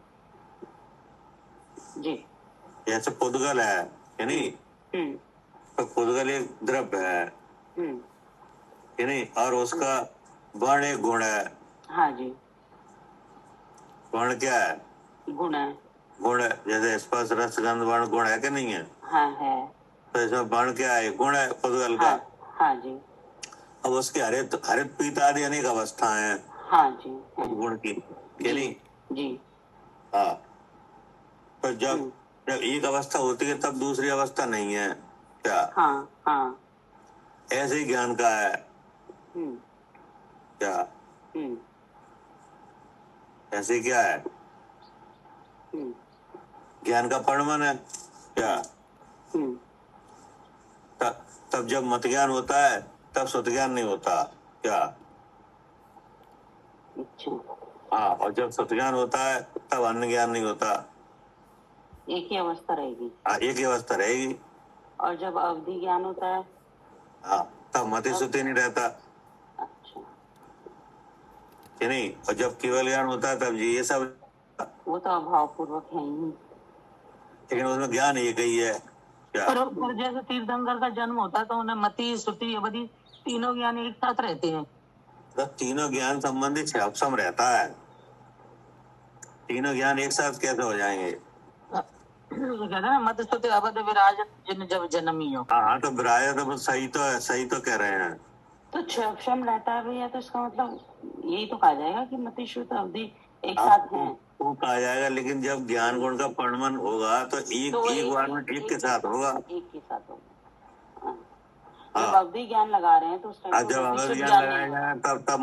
जी। जैसे पुद्गल है कि नहीं, हम्म तो पुद्गल एक द्रव्य है हम्म, कि नहीं, और उसका वर्ण एक गुण है। हाँ जी, वर्ण क्या है? गुण है, गुण है, जैसे स्पर्श रस गंध वर्ण गुण है कि नहीं है, हाँ है, तो इसमें वर्ण क्या है? गुण है पुद्गल का। हाँ हाँ जी, अब उसके हरित हरित पीत आदि अनेक अवस्थाएं हैं हाँ जी, है, गुण की कि जी नहीं। जी, हाँ, तो जब जब एक अवस्था होती है तब दूसरी अवस्था नहीं है क्या? हाँ हाँ, ऐसे ही ज्ञान का है हम्म क्या? हम्म ऐसे क्या है? हम्म ज्ञान का परिणाम है क्या? हम्म, तब जब मत ज्ञान होता है तब शुद्ध ज्ञान नहीं होता क्या? अच्छा, हाँ, और जब शुद्ध ज्ञान होता है तब अन्य ज्ञान नहीं होता। एक ही अवस्था रहेगी। हाँ, एक ही अवस्था रहेगी। और जब अवधि ज्ञान होता है, हाँ, तब मति शुद्धि नहीं रहता अच्छा, कि नहीं, और जब केवल ज्ञान होता है तब ये सब, वो तो अभाव पूर्वक है ही। लेकिन उसमें ज्ञान एक ही है क्या? पर जैसे तीर्थंकर का जन्म होता है तो उन्हें मति श्रुति अवधि तीनों ज्ञान एक साथ रहते हैं। तो तीनों ज्ञान संबंधित क्षयपसम रहता है, तीनों ज्ञान एक साथ कैसे हो जाएंगे? कहते हैं ना, मत श्रुति अवध विराज जिन जब जन्मी हो। हाँ, तो विराय तो सही तो कह रहे हैं। तो क्षम रहता है भैया, तो इसका मतलब यही तो कहा जाएगा कि मति श्रुत अवधि एक अब साथ हैं। वो कहा जाएगा, लेकिन जब ज्ञान गुण का परिणमन होगा तो एक बार में एक के साथ होगा। एक के साथ होगा। हाँ। हाँ। जब अवधि ज्ञान लगा रहे हैं तो उस टाइम जब अवध ज्ञान लगाएगा तब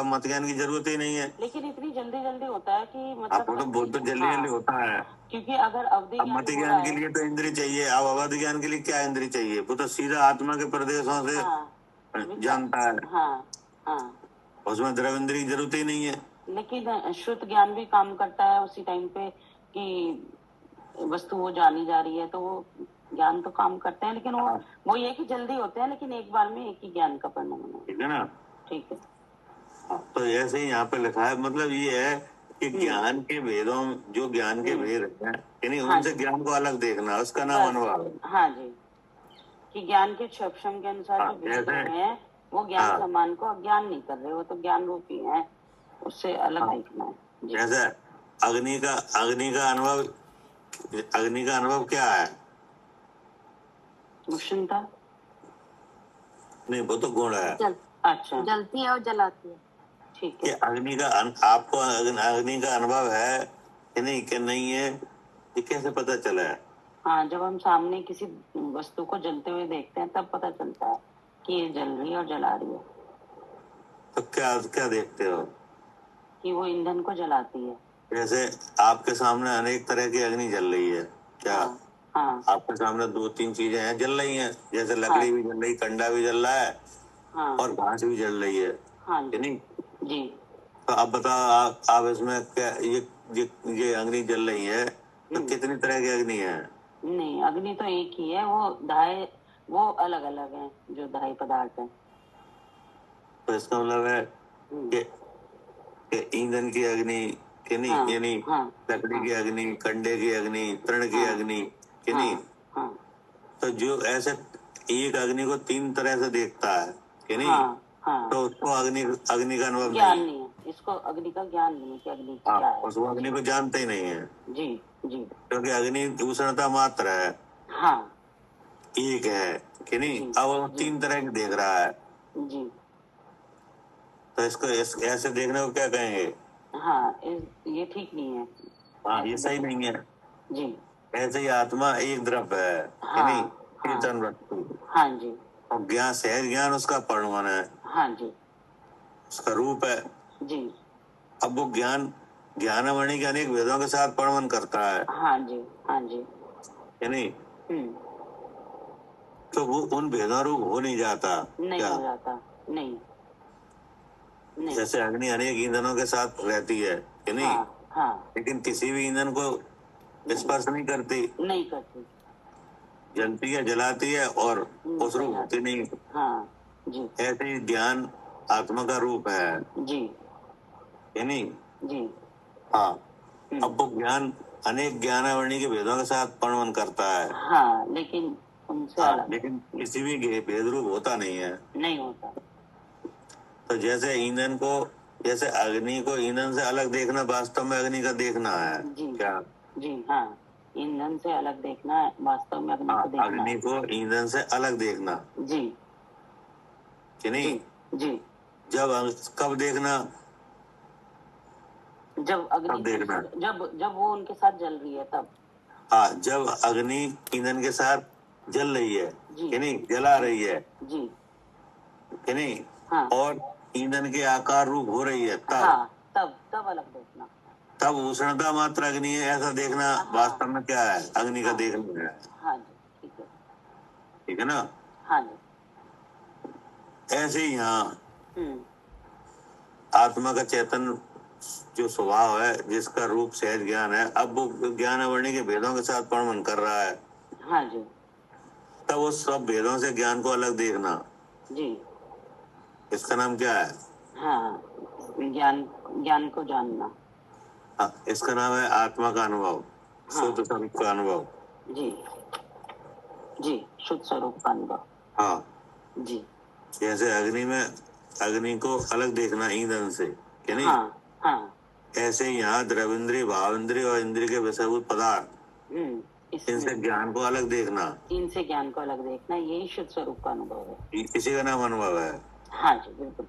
मत ज्ञान की जरूरत ही नहीं है। लेकिन इतनी जल्दी जल्दी होता है कि अब मतलब वो तो बहुत जल्दी जल्दी होता है। क्योंकि अगर अवधि अब मत ज्ञान के लिए तो इंद्रिय चाहिए, अब अवध ज्ञान के लिए क्या इंद्रिय चाहिए? वो तो सीधा आत्मा के प्रदेशों से जानता है, हाँ हाँ, उसमें द्रव इंद्रिय की जरूरत ही नहीं है। लेकिन शुद्ध ज्ञान भी काम करता है उसी टाइम पे कि वस्तु वो जानी जा रही है, तो वो ज्ञान तो काम करते हैं, लेकिन वो ये कि जल्दी होते हैं, लेकिन एक बार में एक ही ज्ञान का परिणाम होना। ठीक है ना। ठीक है, तो ऐसे ही यहाँ पे लिखा है, मतलब ये है कि ज्ञान के भेदों, जो ज्ञान के भेद हैं यानी उनसे ज्ञान को अलग देखना, उसका नाम अनुभव है। हाँ जी, कि ज्ञान के क्षम के अनुसार जो भेद हैं वो ज्ञान समान को अज्ञान नहीं कर रहे, वो तो ज्ञान रूपी है, उससे अलग देखना है। जैसे अग्नि का अनुभव क्या है? उष्णता, नहीं, वो तो गुण है। अच्छा, जलती है और जलाती है, ठीक है। अग्नि का आपको अग्नि का अनुभव है कि नहीं है, ये कैसे पता चला है? हाँ, जब हम सामने किसी वस्तु को जलते हुए देखते हैं तब पता चलता है कि ये जल रही है और जला रही है। तो क्या क्या देखते हो? कि वो ईंधन को जलाती है। जैसे आपके सामने अनेक तरह की अग्नि जल रही है क्या? हाँ हाँ आपके सामने 2-3 चीजें हैं जल रही हैं, जैसे लकड़ी भी जल रही, कंडा भी जल रहा है हाँ और घास भी जल रही है, हाँ कि नहीं? जी तो अब बताओ आप इसमें क्या ये अग्नि जल रही है तो कितनी तरह की अग्नि है? नहीं, अग्नि तो एक ही है, वो अलग अलग है जो दाह्य पदार्थ है। तो इसका मतलब है हम्म, कि ईंधन की अग्नि, कि नहीं, हाँ यानी हाँ लकड़ी हाँ की अग्नि, कंडे की अग्नि, तृण की हाँ अग्नि, कि हाँ नहीं? हाँ तो जो ऐसे एक अग्नि को 3 तरह से देखता है, कि नहीं, हाँ हाँ तो उसको अग्नि अग्नि का अनुभव नहीं ज्ञान है। नहीं है, इसको अग्नि का ज्ञान नहीं है कि अग्नि हाँ, क्या है। उसको अग्नि को जानते ही नहीं है, जी जी क्योंकि अग्नि उष्णता मात्र है, हाँ एक है, कि नहीं? जी अब वो जी 3 तरह की देख रहा है, जी तो इसको ऐसे देखने को क्या कहेंगे? हाँ ये ठीक नहीं है। हाँ, ये ऐसे सही देखना। नहीं है। जी ऐसे ही आत्मा एक द्रव्य है, कि नहीं, हाँ हाँ चेतन वस्तु, हाँ जी और ज्ञान, सहज ज्ञान उसका परिमाण है, हाँ जी उसका रूप है। जी अब वो ज्ञानमणि के अनेक वेदों के साथ परिणमन करता है, हाँ जी हाँ जी कि नहीं? हम्म, तो वो उन भेदों रूप हो नहीं जाता नहीं क्या? हो जाता। नहीं नहीं जैसे अग्नि अनेक ईंधनों के साथ रहती है, कि नहीं, हाँ हाँ लेकिन किसी भी ईंधन को स्पर्श नहीं करती, नहीं करती। जलती है, जलाती है और उस सही रूप बात होती नहीं। हाँ जी ऐसे ही ज्ञान आत्मा का रूप है, जी कि नहीं? जी हाँ, हम्म, अब वो ज्ञान अनेक ज्ञानावरणी के भेदों के साथ परिणमन करता है। हाँ लेकिन उनसे हाँ, अलग लेकिन किसी भी भेद रूप होता नहीं है। नहीं होता। तो जैसे अग्नि को ईंधन से अलग देखना वास्तव में अग्नि का देखना है जी क्या? जी हाँ, ईंधन से अलग देखना है, वास्तव में अग्नि हाँ, को देखना अग्नि है। को ईंधन से अलग देखना, जी कि नहीं? जी जी कब देखना? जब अग्नि कब देखना? जब जब वो उनके साथ जल रही है तब। हाँ, जब अग्नि ईंधन के साथ जल रही है, जी कि नहीं, जला रही है, जी कि नहीं, हाँ और ईंधन के आकार रूप हो रही है, हाँ तब तब अलग देखना। तब उष्णता मात्र अग्नि है ऐसा देखना हाँ वास्तव में क्या है? अग्नि का हाँ देखना है, हाँ जी ठीक है। ठीक है ना? हाँ जी ऐसे ही यहाँ हम्म, आत्मा का चेतन जो स्वभाव है, जिसका रूप सहज ज्ञान है, अब वो ज्ञान अवर्णी के भेदों के साथ परिणमन कर रहा है, हाँ जी तब उस सब भेदों से ज्ञान को अलग देखना, जी इसका नाम क्या है? हाँ, ज्ञान ज्ञान को जानना। हाँ, इसका नाम है आत्मा का अनुभव, हाँ शुद्ध स्वरूप का अनुभव। जी जी शुद्ध स्वरूप का अनुभव। हाँ, जी जैसे अग्नि को अलग देखना ईंधन से, कि नहीं, हाँ हाँ ऐसे ही यहाँ द्रविंद्रिय, भावेंद्रिय और इंद्रिय के विषयभूत पदार्थ, इसमें इनसे ज्ञान को अलग देखना, इनसे ज्ञान को अलग देखना, यही शुद्ध स्वरूप का अनुभव है। इसी का नाम अनुभव है। हाँ जी बिल्कुल।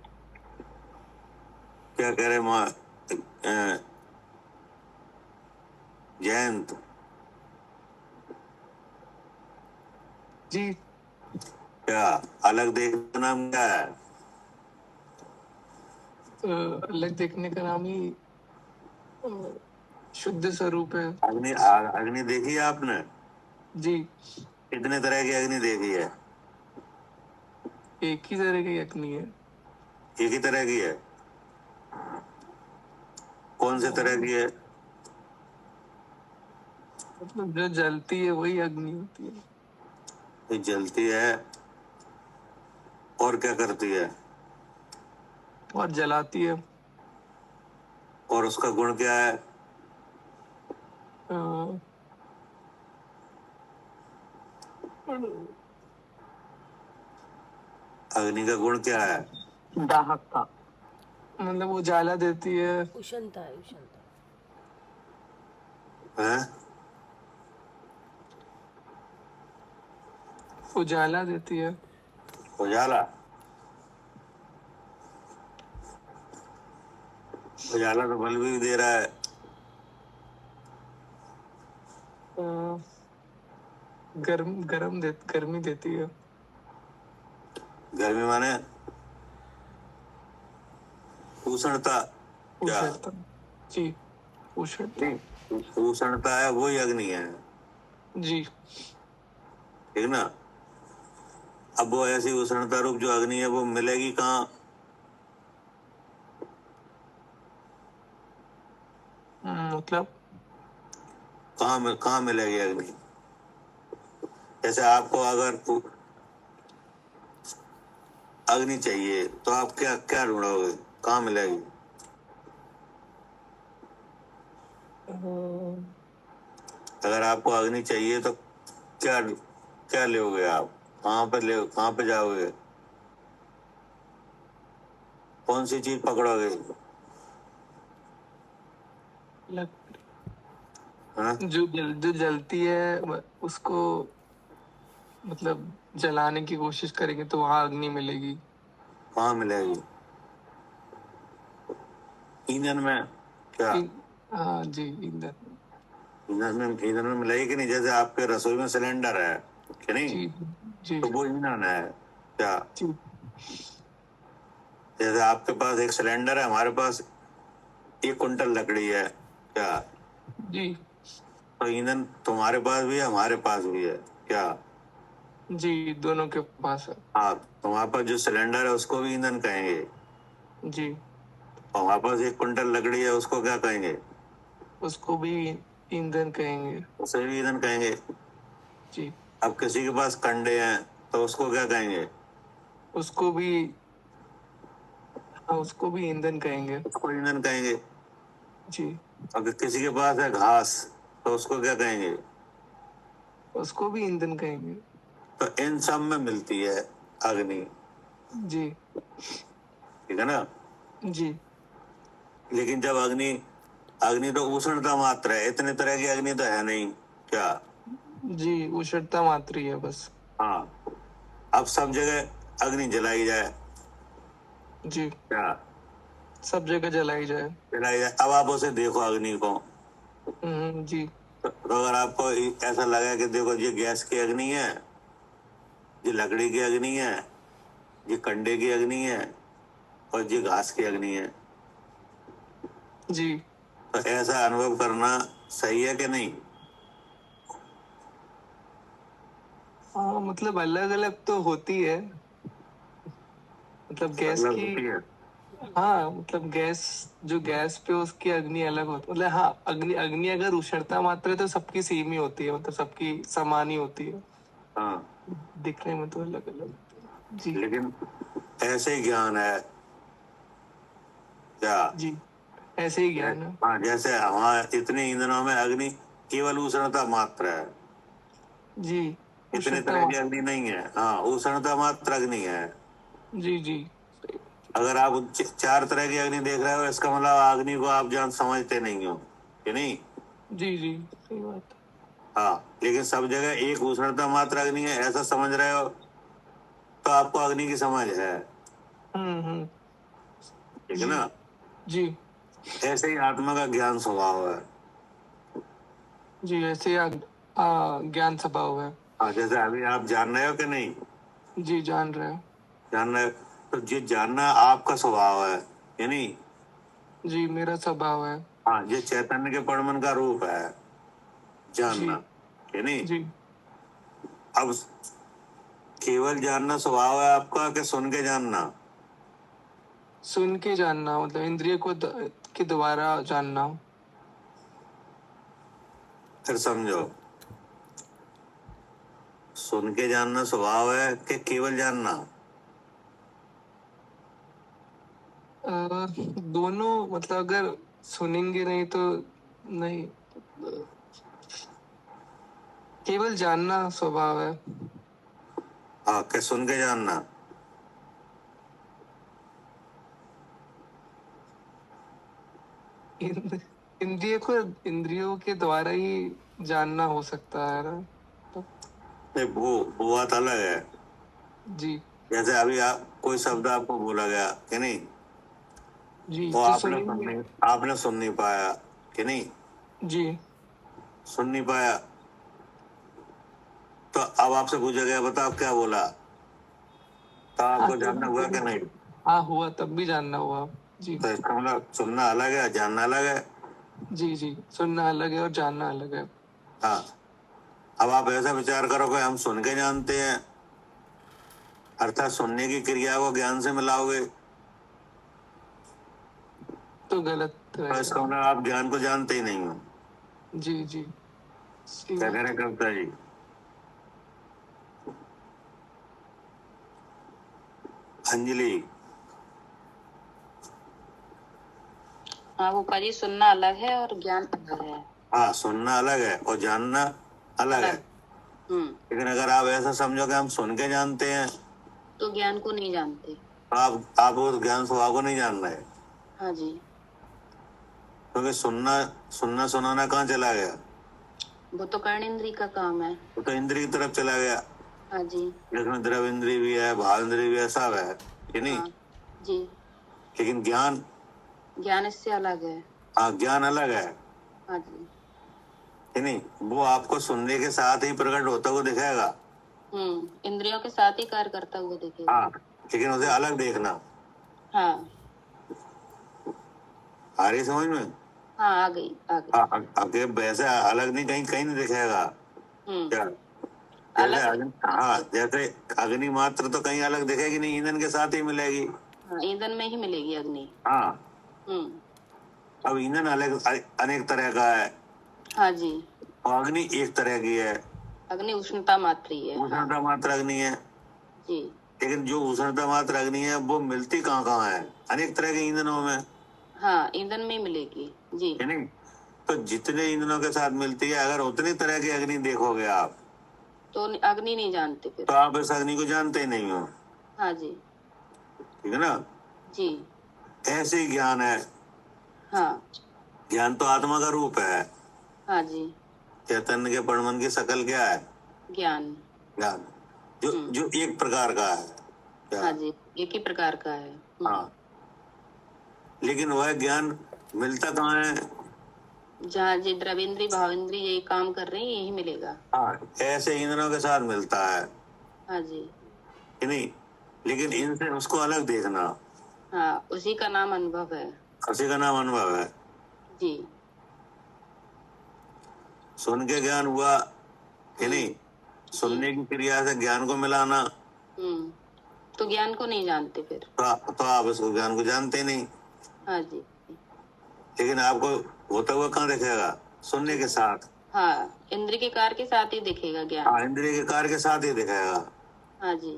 क्या कह रहे जयंत जी? क्या अलग देखने का नाम क्या है? अलग देखने का नाम ही अ, शुद्ध स्वरूप है। अग्नि देखी है आपने? जी, कितने तरह की अग्नि देखी है? एक ही तरह की अग्नि है। एक ही तरह की है? कौन से तरह की है? मतलब जो जलती है वही अग्नि होती है। ये जलती है और क्या करती है? और जलाती है। और उसका गुण क्या है? अ, अग्नि का गुण क्या है? दाहकता। मतलब उजाला देती है। उष्णता है, उष्णता। हैं? उजाला देती है। उजाला? उजाला तो बल्ब भी दे रहा है। अ, गर्मी देती है। गर्मी माने उष्णता क्या? उष्णता। जी उष्णता। नहीं, उष्णता है वही अग्नि है, जी ठीक ना। अब वो ऐसी उष्णता रूप जो अग्नि है वो मिलेगी कहाँ? मतलब कहाँ मिलेगी अग्नि? जैसे आपको अगर अग्नि चाहिए तो आप क्या क्या ढूंढोगे, कहाँ मिलेगी? अगर आपको अग्नि चाहिए तो क्या क्या लोगे आप? कहाँ पे जाओगे? कौन सी चीज पकड़ोगे? लग हाँ, जो जलती है उसको मतलब जलाने की कोशिश करेंगे तो वहां अग्नि मिलेगी। कहाँ मिलेगी? ईंधन में क्या? हाँ जी, ईंधन। ईंधन में मिलेगी कि नहीं? जैसे आपके रसोई में सिलेंडर है कि नहीं, जी जी तो वो ईंधन है क्या? जी जैसे आपके पास एक सिलेंडर है, हमारे पास 1 कुंटल लकड़ी है क्या? जी तो ईंधन तुम्हारे पास भी है, हमारे पास भी है क्या? जी, दोनों के पास है। हाँ, तुम्हारे पास जो सिलेंडर है उसको भी ईंधन कहेंगे, जी, और हमारे पास 1 कुंटल लकड़ी है उसको क्या कहेंगे? उसको भी ईंधन कहेंगे। उसे भी ईंधन कहेंगे। जी, अब किसी के पास कंडे हैं तो उसको क्या कहेंगे? उसको भी, हाँ उसको भी ईंधन कहेंगे। उसको ईंधन कहेंगे। जी, अगर किसी के पास है घास तो उसको क्या कहेंगे? उसको भी ईंधन कहेंगे। तो इन सब में मिलती है अग्नि, जी ठीक है ना। जी लेकिन जब अग्नि अग्नि तो उष्णता मात्र है, इतने तरह की अग्नि तो है नहीं क्या? जी, उष्णता मात्री है बस। हाँ, अब सब जगह अग्नि जलाई जाए जी, क्या? सब जगह जलाई जाए। जलाई जाए, अब आप उसे देखो अग्नि को, जी तो अगर आपको ऐसा लगा कि देखो ये गैस की अग्नि है, ये लकड़ी की अग्नि है, ये कंडे की अग्नि है, और ये घास की अग्नि है, जी, तो ऐसा अनुभव करना सही है कि नहीं? हाँ मतलब अलग अलग तो होती है, मतलब गैस मतलब की। होती है। हाँ मतलब गैस, जो गैस पे उसकी अग्नि अलग होती, मतलब हाँ अग्नि अग्नि अगर उष्णता मात्रा है तो सबकी सेम ही होती है, मतलब सबकी समान ही होती है। हाँ, दिखने में तो अलग अलग होती है। जी लेकिन ऐसे ही ज्ञान है क्या? जी, ऐसे ही ज्ञान है। हाँ, जैसे हमारे इतने ईंधनों में अग्नि केवल उष्णता मात्र है, जी, इतने उष्णता तरह की मात्रा। अग्नि नहीं है। हाँ, उष्णता मात्र अग्नि है। जी जी, अगर आप 4 तरह की अग्नि देख रहे हो, इसका मतलब अग्नि को आप जान समझते नहीं हो कि नहीं। जी जी, सही बात है। हाँ, लेकिन सब जगह एक उष्णता मात्र अग्नि है ऐसा समझ रहे हो, तो आपको अग्नि की समझ है, हम्म, ठीक है जी ना। जी ऐसे ही आत्मा का ज्ञान स्वभाव है। जी, ऐसे ही ज्ञान स्वभाव है। हाँ, जैसे अभी आप जान रहे हो कि नहीं, जी, जान रहे हैं। जान रहे हो, तो ये जानना आपका स्वभाव है कि नहीं। जी, मेरा स्वभाव है। हाँ, ये चैतन्य के परमन का रूप है, जी जानना, कि नहीं। जी, अब केवल जानना स्वभाव है आपका कि सुन के जानना? सुन के जानना, मतलब इंद्रिय को के द्वारा जानना। फिर समझो, सुन के जानना स्वभाव है कि केवल जानना? दोनों, मतलब अगर सुनेंगे नहीं तो नहीं, केवल जानना स्वभाव है। हाँ, कि सुन के जानना? इन- इंद्रियों के द्वारा ही जानना हो सकता है ना, तो। नहीं, वो बात अलग है। जी जैसे अभी आप कोई शब्द आपको बोला गया कि नहीं, जी, वो तो सुन सुनेंगे। नहीं आपने सुन नहीं पाया कि नहीं, जी सुन नहीं पाया, तो अब आपसे पूछा गया बताओ क्या बोला, तो हाँ, आपको जानना हुआ कि नहीं। हाँ हुआ, तब भी जानना हुआ। जी तो इसका मतलब सुनना अलग है, जानना अलग है। जी जी, सुनना अलग है और जानना अलग है। हाँ, अब आप ऐसा विचार करो कि हम सुन के जानते हैं, अर्थात सुनने की क्रिया को ज्ञान से मिलाओगे तो गलत तो रहेगा। इसका मतलब आप ज्ञान को जानते ही नहीं हो। जी जी, सही क्या बात कह रहे है। कविता जी? अंजलि, हाँ वो जी, सुनना अलग है और ज्ञान अलग है। हाँ, सुनना अलग है और जानना अलग है। लेकिन अगर आप ऐसा समझो कि हम सुन के जानते हैं तो ज्ञान को नहीं जानते। तो आप वो ज्ञान स्वभाव को नहीं जान रहे, हाँ जी, क्योंकि सुनना सुनना सुनाना कहाँ चला गया? वो तो कर्ण इंद्री का काम है। वो तो इंद्रिय की तरफ चला गया, हाँ जी, जिसमें द्रव इंद्रिय भी है, भाव इंद्रिय भी है, सब है कि नहीं? हाँ जी, लेकिन ज्ञान, ज्ञान इससे अलग है। हाँ, ज्ञान अलग है हाँ जी, कि नहीं? वो आपको सुनने के साथ ही प्रकट होता हुआ दिखाएगा। इंद्रियों के साथ ही कार्य करता हुआ दिखेगा। हाँ, लेकिन उसे अलग देखना। हाँ आ रही समझ में? हाँ, आ गई आ गई। हाँ, आगे वैसे अलग नहीं, कहीं कहीं नहीं दिखेगा क्या? जैसे अलग। हाँ, जैसे अग्नि मात्र तो कहीं अलग दिखेगी नहीं, ईंधन के साथ ही मिलेगी। हाँ, ईंधन में ही मिलेगी अग्नि। हाँ, हम्म। अब ईंधन अलग अनेक तरह का है हाँ जी, और अग्नि एक तरह की है। अग्नि उष्णता मात्र ही है। हाँ उष्णता मात्र अग्नि है, जी, लेकिन जो उष्णता मात्र अग्नि है वो मिलती कहाँ कहाँ है? अनेक तरह के ईंधनों में, हाँ ईंधन में ही मिलेगी जी। है नहीं? तो जितने ईंधनों के साथ मिलती है, अगर उतनी तरह की अग्नि देखोगे आप तो अग्नि नहीं जानते फिर। तो आप इस अग्नि को जानते ही नहीं हो। हाँ जी, ठीक है ना? जी, ऐसे ही ज्ञान है। हाँ ज्ञान तो आत्मा का रूप है। हाँ जी, चैतन्य के परमन की शकल क्या है? ज्ञान। ज्ञान, जो जो एक प्रकार का है। क्या? हाँ जी, एक ही प्रकार का है। हाँ, लेकिन वह ज्ञान मिलता कहाँ है? जहाँ जी द्रविंद्री भावेंद्री यही काम कर रही है, यही मिलेगा। हाँ, ऐसे ईंधनों के साथ मिलता है हाँ जी, कि नहीं? लेकिन इनसे उसको अलग देखना, हाँ उसी का नाम अनुभव है। उसी का नाम अनुभव है। जी, सुन के ज्ञान हुआ कि नहीं? सुनने की क्रिया से ज्ञान को मिलाना, तो ज्ञान को नहीं जानते फिर। तो आप उसको ज्ञान को जानते नहीं। हाँ जी, लेकिन आपको होता हुआ कहाँ दिखेगा? सुनने के साथ। हाँ इंद्र के कार्य के साथ ही दिखेगा ज्ञान। हाँ, इंद्रिय के कार्य के साथ ही दिखेगा। हाँ जी,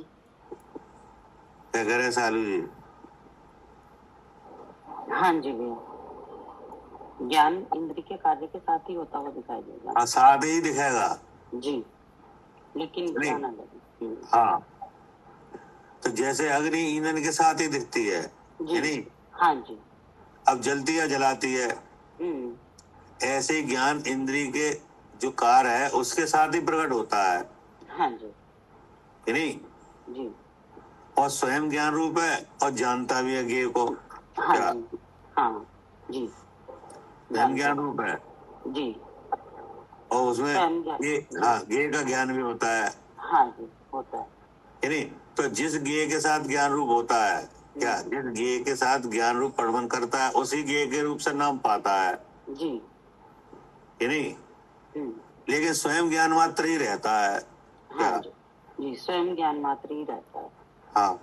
क्या कह रहे हैं सालू जी? हाँ जी भैया, ज्ञान इंद्र के कार्य के साथ ही होता हुआ दिखाई देगा। हाँ, साथ ही दिखेगा जी, लेकिन नहीं। ज्ञान अलग है। हाँ, तो जैसे अग्नि ईंधन के साथ ही दिखती है जी, नहीं? हाँ जी। अब जलती है जलाती है, हम्म, ऐसे ही ज्ञान इंद्रिय के जो कार्य है उसके साथ ही प्रकट होता है हाँ जी, कि नहीं? जी, और स्वयं ज्ञान रूप है और जानता भी है ज्ञेय को। हाँ क्या? जी, हाँ जी, स्वयं ज्ञान रूप है जी, और उसमें स्वयं ज्ञान। ये, हाँ, ज्ञेय का ज्ञान भी होता है हाँ जी, होता है। कि नहीं? तो जिस ज्ञेय के साथ ज्ञान रूप होता है, क्या जिस ज्ञेय के साथ ज्ञान रूप प्रबंध करता है उसी ज्ञेय के रूप से नाम पाता है जी, कि नहीं? हम्म, लेकिन स्वयं ज्ञान मात्र ही रहता है। क्या? हाँ जी, जी, स्वयं ज्ञान मात्र ही रहता है। हाँ,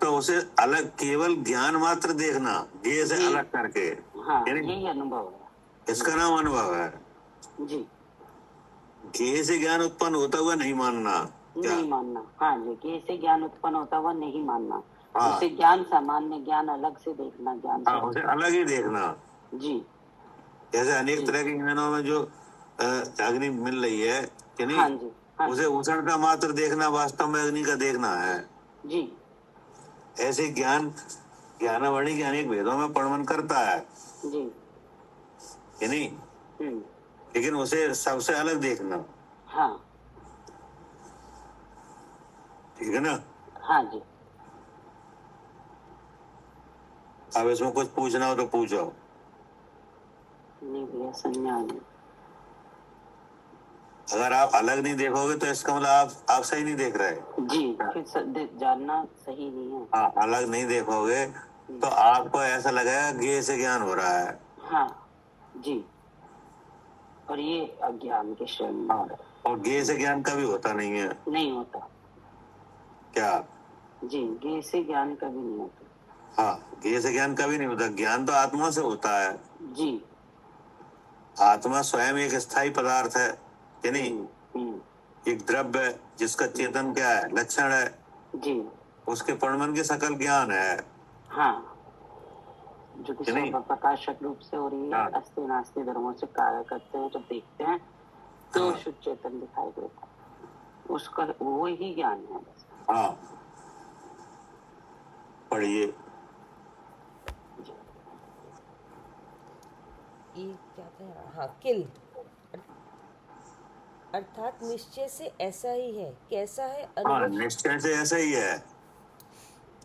तो उसे अलग केवल ज्ञान मात्र देखना, ज्ञेय से जी। अलग करके, हाँ, कि नहीं? यही अनुभव है। इसका नाम अनुभव है। जी, ज्ञेय से ज्ञान उत्पन्न होता हुआ नहीं मानना। क्या? नहीं मानना। हाँ जी, कि इससे ज्ञान उत्पन्न होता हुआ नहीं मानना। हाँ। उसे ज्ञान सामान्य ज्ञान अलग से देखना, ज्ञान हाँ, उसे अलग ही देखना। जी, जैसे अनेक जी। तरह के ईंधनों में जो अग्नि मिल रही है कि नहीं? हाँ जी, हाँ उसे जी, उषण का मात्र देखना वास्तव में अग्नि का देखना है। जी, ऐसे ज्ञान ज्ञानावणी के अनेक भेदों में प्रमाण करता है जी, कि नहीं? हम्म, लेकिन उसे सबसे अलग देखना, हाँ, ठीक है ना? हाँ जी। अब इसमें कुछ पूछना हो तो पूछो। नहीं भैया, समझ आ गया। अगर आप अलग नहीं देखोगे तो इसका मतलब आप सही नहीं देख रहे। जी, फिर जानना सही नहीं है। हाँ, अलग नहीं देखोगे तो आपको ऐसा लगेगा ज्ञेय से ज्ञान हो रहा है। हाँ जी, और ये अज्ञान के श्रेणी में हाँ, और ज्ञेय से ज्ञान कभी होता नहीं है नहीं होता। क्या? जी, ज्ञेय से ज्ञान कभी नहीं होता। हाँ, ज्ञेय से ज्ञान कभी नहीं होता। ज्ञान तो आत्मा से होता है। जी। आत्मा स्वयं एक स्थायी पदार्थ है कि नहीं? हम्म, एक द्रव्य है जिसका चेतन क्या है, लक्षण है। जी उसके परिमाण के सकल ज्ञान है हाँ, जो कि कि नहीं? प्रकाशक रूप से हो रही है, हाँ। अस्ति नास्ति धर्मों से कार्य करते हैं, जब देखते हैं तो हाँ। शुद्ध चेतन दिखाई देता है, उसका वो ही ज्ञान है बस। हाँ, पढ़िए। ये क्या था? हाँ, किल अर्थात निश्चय से ऐसा ही है। कैसा है हाँ, अनुभव? निश्चय से ऐसा ही है।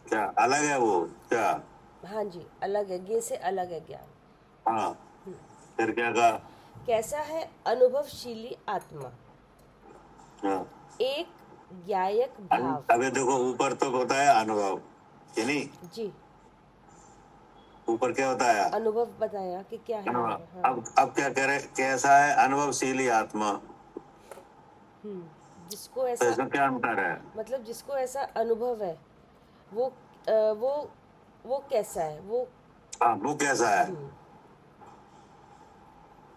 क्या अलग है वो? क्या? हाँ जी, अलग है, ज्ञेय से अलग है ज्ञान। हाँ, फिर क्या कहा? कैसा है अनुभवशीली आत्मा? हाँ, एक ज्ञायक भाव। अबे देखो, ऊपर तो होता है अनुभव कि नहीं? जी, ऊपर क्या होता है? अनुभव बताया कि क्या है अनुभव। अनुभव। हाँ। अब क्या कह रहे? कैसा है अनुभवशीली आत्मा? जिसको तो ऐसा इसमें क्या अंतर है? मतलब जिसको ऐसा अनुभव है, वो वो कैसा है वो? हाँ, वो कैसा है?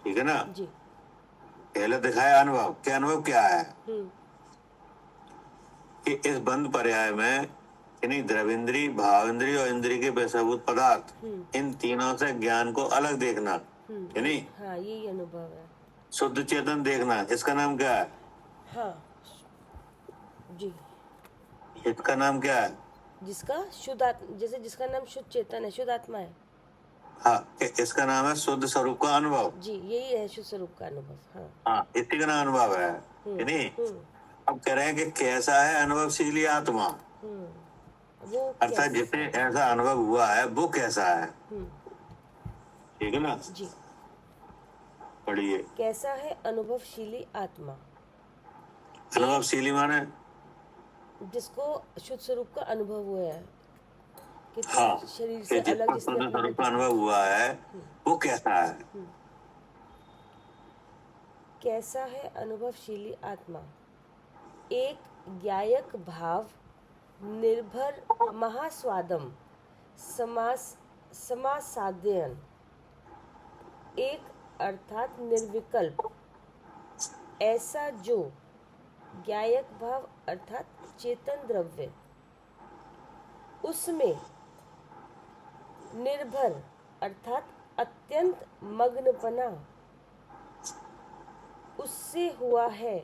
ठीक है ना? जी। पहले दिखाया अनुभव। क्या अनुभव क्या है? हम्म कि इस बंद पर्याय में यानी द्रविंद्री, भावेंद्री और इंद्री के वैसाभूत पदार्थ, इन तीनों से ज्ञान को अलग देखना यानी हाँ, यही अनुभव है। शुद्ध चेतन देखना, इसका नाम क्या है? हाँ जी, इसका नाम क्या है? जिसका शुद्ध आत्मा, जैसे जिसका नाम शुद्ध चेतन है, शुद्ध आत्मा है। हाँ, इसका नाम है शुद्ध स्वरूप का अनुभव। जी, यही है शुद्ध स्वरूप का अनुभव। हाँ। हाँ, इसी का नाम अनुभव है कि नहीं? अब कह रहे हैं कि कैसा है अनुभवशीली आत्मा, वो अर्थात जिसे ऐसा अनुभव हुआ है वो कैसा है। ठीक है ना? जी। पढ़िए। कैसा है अनुभवशीली आत्मा? अनुभवशीली माने जिसको शुद्ध स्वरूप का अनुभव हुआ है कि हाँ, शरीर से कि अलग, जिसको जिसने शुद्ध अपने स्वरूप का अनुभव हुआ है वो कैसा है? कैसा है अनुभवशीली आत्मा? एक ज्ञायक भाव निर्भर महास्वादम समासाध्ययन। एक अर्थात निर्विकल्प ऐसा जो ज्ञायक भाव अर्थात चेतन द्रव्य, उसमें निर्भर अर्थात अत्यंत मग्नपना उससे हुआ है।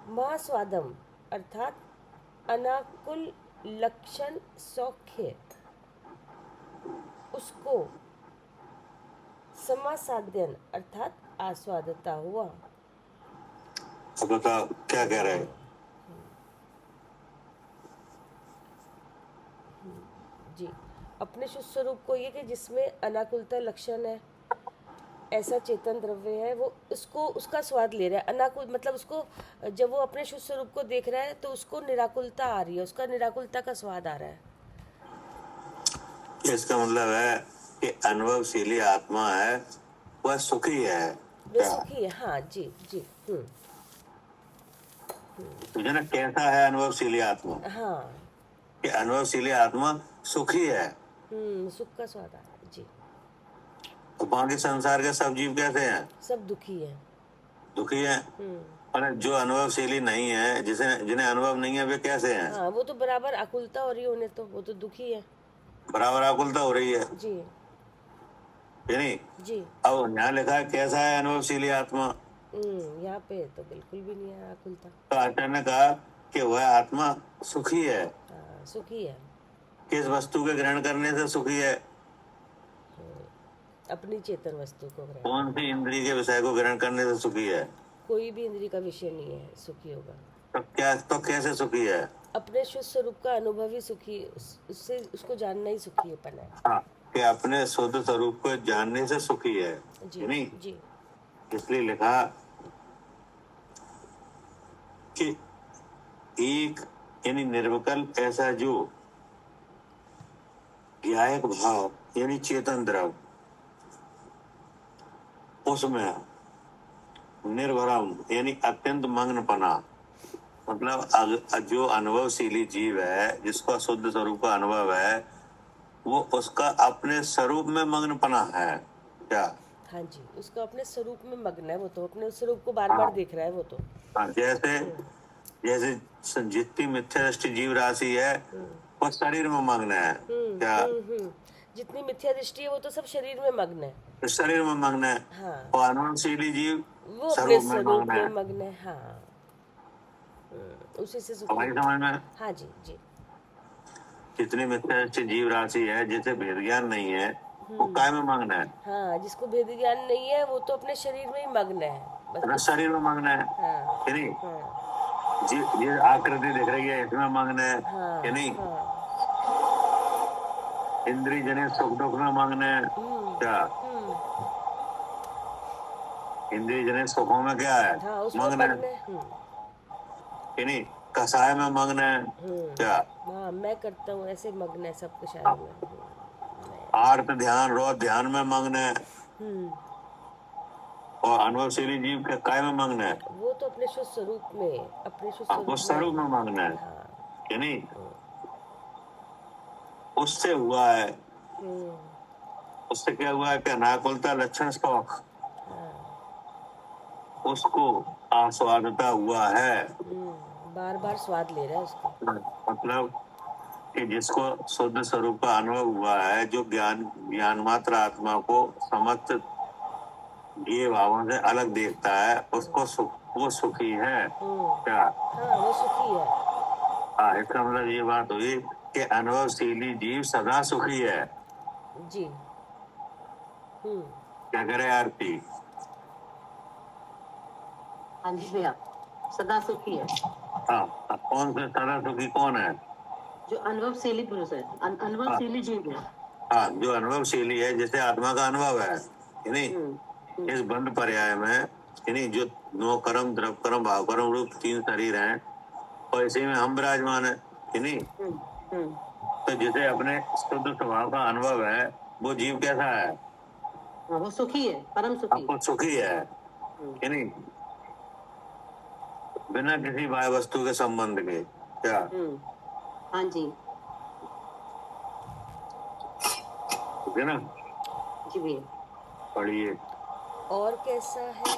महास्वादम अर्थात अनाकुल लक्षण सौख्य, उसको समासाध्यन अर्थात आस्वादता हुआ। अब बताओ क्या कह रहे हैं? जी, अपने शुद्ध स्वरूप को ये कि जिसमें अनाकुलता लक्षण है, ऐसा चेतन द्रव्य है, वो उसको उसका स्वाद ले रहा है। अनाकुल मतलब उसको, जब वो अपने शुद्ध स्वरूप को देख रहा है तो उसको निराकुलता आ रही है, उसका निराकुलता का स्वाद आ रहा है। इसका मतलब है कि अनुभवशीली आत्मा है वह सुखी है। वे सुखी है। हाँ जी जी। तुझे ना कैसा है अनुभवशीली आत्मा? हाँ। कि अनुभवशीली आत्मा सुखी है। सुख का स्वाद आ रहा है जी। तो बाकी संसार के सब जीव कैसे हैं? सब दुखी है। दुखी हैं। और जो अनुभवशीली नहीं है, जिन्हें अनुभव नहीं है, वे कैसे हैं? हाँ, वो तो बराबर आकुलता हो रही है उन्हें, तो वो तो दुखी है। बराबर आकुलता हो रही है जी नहीं? जी। अब यहाँ लिखा है कैसा है अनुभवशीली आत्मा, यहाँ पे तो बिल्कुल भी नहीं है आकुलता। तो आचार्य ने कहा कि वह आत्मा सुखी है। हाँ, सुखी है। किस वस्तु के ग्रहण करने से सुखी है? अपनी चेतन वस्तु को ग्रहण। कौन सी इंद्रिय के विषय को ग्रहण करने से सुखी है? कोई भी इंद्रिय का विषय नहीं है, सुखी होगा। तो कैसे सुखी है? अपने शुद्ध स्वरूप का अनुभव ही सुखी, उससे उसको जानना ही सुखी है। हाँ, कि अपने शुद्ध स्वरूप को जानने से सुखी है जी नहीं? जी। इसलिए लिखा कि एक यानी निर्विकल्प ऐसा जो ज्ञायक भाव यानी चेतन द्रव, उसमें निर्भरम यानी अत्यंत मग्नपना, मतलब जो अनुभवशीली जीव है, जिसको शुद्ध स्वरूप का अनुभव है, वो उसका अपने स्वरूप में मग्नपना है क्या? हाँ जी, उसका अपने स्वरूप में मग्न है, वो तो अपने स्वरूप को बार बार देख रहा है वो तो। हाँ, जैसे जैसे जितनी मिथ्या दृष्टि जीव राशि है वो शरीर में मग्न है क्या? जितनी मिथ्या दृष्टि है वो तो सब शरीर में मग्न है। तो शरीर में मग्न है। हाँ, और अनुभवशीली जीव वो अपने स्वरूप में स्वरूप मग्न में है। मग्न है। हाँ, उसी से सुखी। हमारी समझ में हाँ जी जी। जितनी मिथ्या दृष्टि जीव राशि है, जिसे भेद ज्ञान नहीं है, वो काय में मग्न है? हाँ, जिसको भेद ज्ञान नहीं है वो तो अपने शरीर में ही मग्न है बस। तो शरीर में मग्न है हाँ कि नहीं? हाँ ये आकृति दिख रही है, इसमें मग्न है हाँ कि नहीं? हाँ। इंद्रिय जनित सुख दुख में मग्न है क्या? इंद्रिय जनित सुखों में क्या है? हाँ, उसमें मग्न मग्न है है। कि नहीं? कसाय में मग्न है क्या? हाँ, मैं करता हूँ ऐसे मग्न है सब कुछ शायद में। आर्त ध्यान रोध ध्यान में मग्न है। हम्म, और अनुभवशीली जीव के काय में मग्न है? वो तो अपने शुद्ध स्वरूप में, अपने शुद्ध वो स्वरूप में मग्न है हाँ। कि नहीं? उससे हुआ है, उससे क्या हुआ है कि अनाकुलता लक्षण शौक उसको आस्वादता हुआ है। बार बार स्वाद ले रहा है उसको। मतलब कि जिसको शुद्ध स्वरूप का अनुभव हुआ है, जो ज्ञान मात्र आत्मा को समस्त ये भावों से अलग देखता है, उसको वो सुखी है क्या? हाँ, वो सुखी है। हाँ, इसका मतलब ये बात हुई कि अनुभवशीली जीव सदा सुखी है। जी। क्या करे आरती? हाँ जी भैया, सदा सुखी है। हाँ, कौन से सदा सुखी कौन है? जो अनुभवशीली पुरुष है, अनुभवशीली जीव है। हाँ, जो अनुभवशीली है, जैसे आत्मा का अनुभव है कि नहीं? इस बंध पर्याय में कि नहीं, जो नो कर्म द्रव कर्म भाव कर्म रूप 3 शरीर हैं, और इसी में हम विराजमान है कि नहीं? तो जिसे अपने शुद्ध स्वभाव का अनुभव है, वो जीव कैसा है? वो सुखी है, परम सुखी। वो सुखी है कि नहीं? बिना किसी बाह्य वस्तु के संबंध के क्या? हाँ जी है ना? जी भैया। पढ़िए। और कैसा है?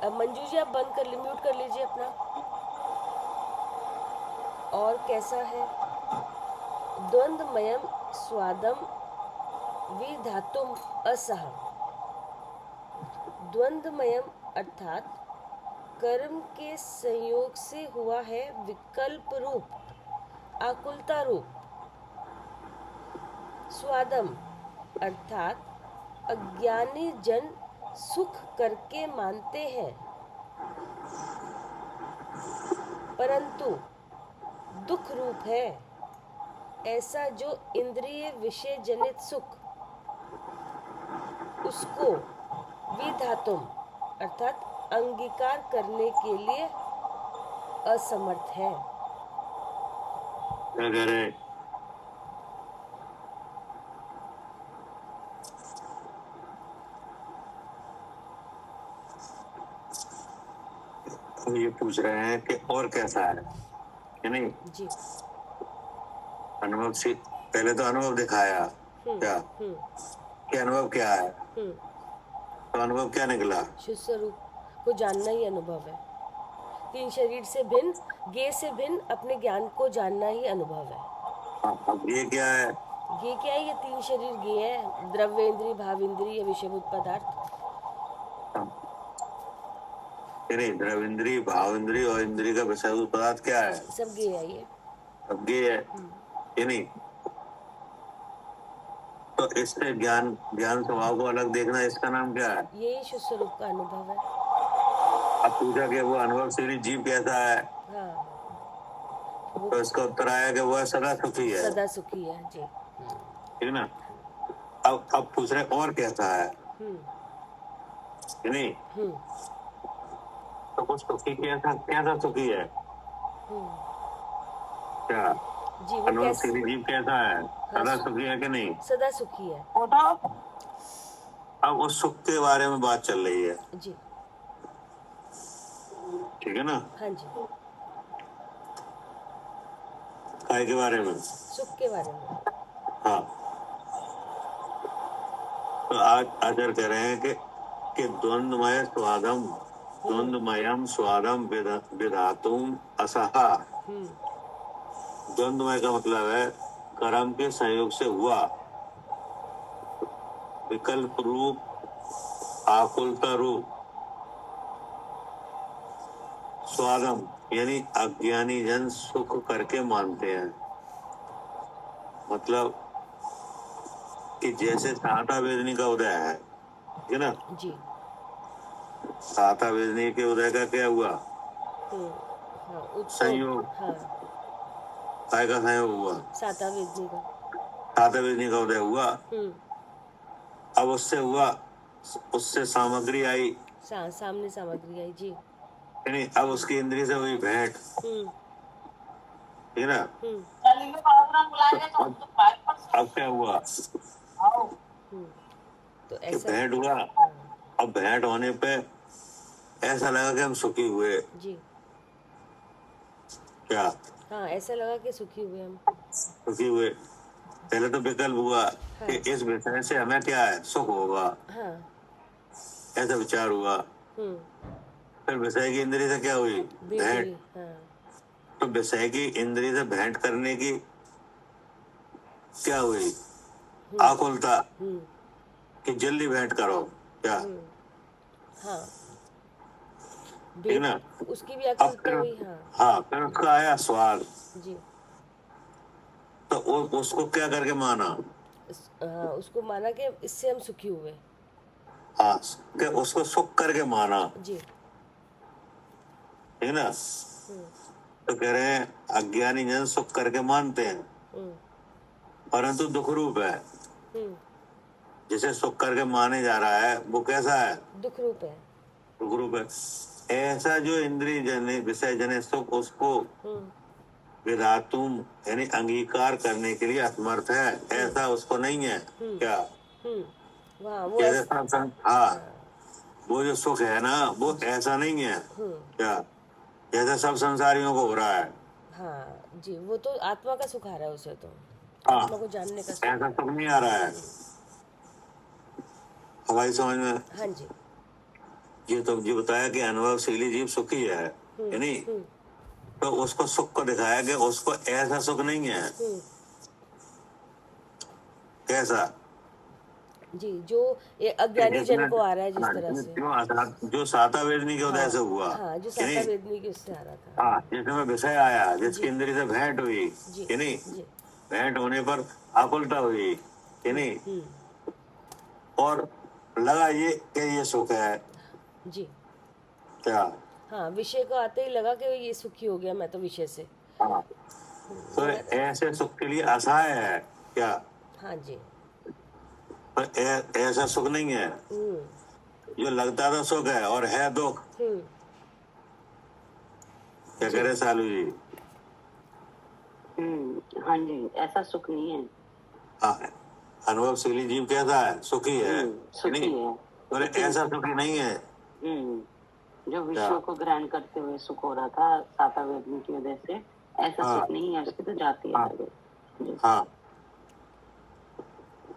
अब मंजू जी आप बंद कर लीजिए, म्यूट कर लीजिए अपना। और कैसा है? द्वंद्वमयम स्वादम विधातुम असह। द्वंद्वमयम अर्थात कर्म के संयोग से हुआ है विकल्प रूप आकुलता रूप। स्वादम अर्थात अज्ञानी जन सुख करके मानते हैं, परंतु दुख रूप है। ऐसा जो इंद्रिय विषय जनित सुख, उसको विधातुम अर्थात अंगीकार करने के लिए असमर्थ है। क्या कह रहे? ये पूछ रहे हैं कि और कैसा है कि नहीं? जी। अनुभव से पहले तो अनुभव दिखाया क्या कि अनुभव क्या है, तो अनुभव क्या निकला? शुद्ध स्वरूप को जानना ही अनुभव है। 3 शरीर से भिन्न, ज्ञेय से भिन्न अपने ज्ञान को जानना ही अनुभव है। अब ये क्या है? ये क्या है? ये 3 शरीर ज्ञेय है, द्रव्य इंद्रिय, भाव इंद्रिय, विषयभूत पदार्थ। नहीं, द्रव इंद्रिय, भाव इंद्रिय और इंद्रिय का विषयभूत पदार्थ क्या है? सब ज्ञेय है ये। अब ये है कि नहीं? तो इससे ज्ञान स्वभाव को अलग देखना, इसका नाम क्या है? यही शुद्ध स्वरूप का अनुभव है। अब पूछा कि वो अनुभवशीली जीव कैसा है, हाँ, तो इसका उत्तर आया कि वह सदा सुखी है। सदा सुखी है जी। ठीक ना? अब पूछ रहे और कैसा है कि नहीं? तो कुछ सुखी कैसा सुखी है क्या? जी, वो कैसे? अनुभवशीली जीव कैसा है? सदा सुखी है कि नहीं? सदा सुखी है। सदा सुखी है कि नहीं? हाँ, सदा सुखी है। क्या? जी, वो कैसे? अनुभवशीली जीव कैसा है? सदा सुखी है। अब उस सुख के बारे में बात चल रही है, जी। ठीक है ना? हाँ जी, काय के बारे में? सुख के बारे में। हाँ, तो आज आचार्य कह रहे हैं कि द्वंद्वमयम स्वादम विधातुम असहा। द्वंद्वमय का मतलब है कर्म के संयोग से हुआ, विकल्प रूप, आकुलता रूप, स्वादम यानी अज्ञानी जन सुख करके मानते हैं। मतलब कि जैसे साता वेदनी का उदय है, ठीक है ना? जी। साता वेदनी के उदय का क्या हुआ? हाँ, संयोग। हाँ, काय का संयोग हुआ? साता वेदनी का। साता वेदनी का उदय हुआ। अब उससे हुआ, उससे सामग्री आई, सामने सामग्री आई। जी। यानी अब उसकी इंद्रिय से हुई भेंट, ठीक है ना? अब क्या हुआ? तो कि ऐसा भेंट हुआ। अब भेंट होने पे ऐसा लगा कि हम सुखी हुए। जी। क्या? हाँ, ऐसा लगा कि सुखी हुए हम। सुखी हुए। पहले तो विकल्प हुआ कि इस विषय से हमें क्या है, सुख होगा, हाँ। ऐसा विचार हुआ। फिर विषय की इंद्रिय से क्या हुई? भेंट। हाँ। तो विषय की इंद्रिय से भेंट करने की क्या हुई? आकुलता कि जल्दी भेंट करो। क्या? हाँ, ठीक ना? उसकी भी आकुलता हुई। हाँ, फिर उसका आया स्वाद। जी। तो उसको क्या करके माना? उसको माना कि इससे हम सुखी हुए। हाँ, कि उसको सुख करके माना, जी। ठीक ना? तो कह रहे हैं अज्ञानी जन सुख करके मानते हैं, परंतु दुख रूप है। जिसे सुख करके माने जा रहा है वो कैसा है? दुख रूप है। दुख रूप है। ऐसा जो इंद्रिय जने विषय जने सुख, उसको विधातुम यानी अंगीकार करने के लिए असमर्थ है, ऐसा उसको नहीं है। क्या? वो हाँ, वो जो सुख है ना वो ऐसा नहीं है। क्या? जैसा सब संसारियों को हो रहा है। हाँ जी, वो तो आत्मा का सुख आ रहा है उसे, तो हाँ, आत्मा को जानने का सुख। ऐसा सुख नहीं आ रहा है हमारी समझ में। हाँ जी। ये तो जी बताया कि अनुभवशीली जीव सुखी है, यानी तो उसको सुख को दिखाया कि उसको ऐसा सुख नहीं है। कैसा? जी, जो ये अज्ञानी जन को आ रहा है जिस तरह से, जो साता वेदनी के उदय से हुआ। हाँ, जो साता वेदनी की उससे आ रहा था। हाँ, जिसमें विषय आया, जिसकी इंद्रिय से भेंट हुई, यानी भेंट होने पर आकुलता हुई, यानी और लगा ये कि ये सुख है। जी। क्या? हाँ, विषय को आते ही लगा कि ये सुखी हो गया मैं तो विषय से। हाँ, तो ऐसे सुख के लिए असहाय है। क्या? हाँ जी। पर ऐसा सुख नहीं है जो लगता था सुख है और है दुख। क्या करे सालू जी? हाँ जी, ऐसा सुख नहीं है। हाँ, अनुभवशीली जीव कैसा है? सुखी है। सुखी है, पर ऐसा सुखी नहीं है जो विषयों को ग्रहण करते हुए सुख हो रहा था साता वेदनी की वजह से, ऐसा सुख नहीं है, उसकी तो जाती है। हाँ,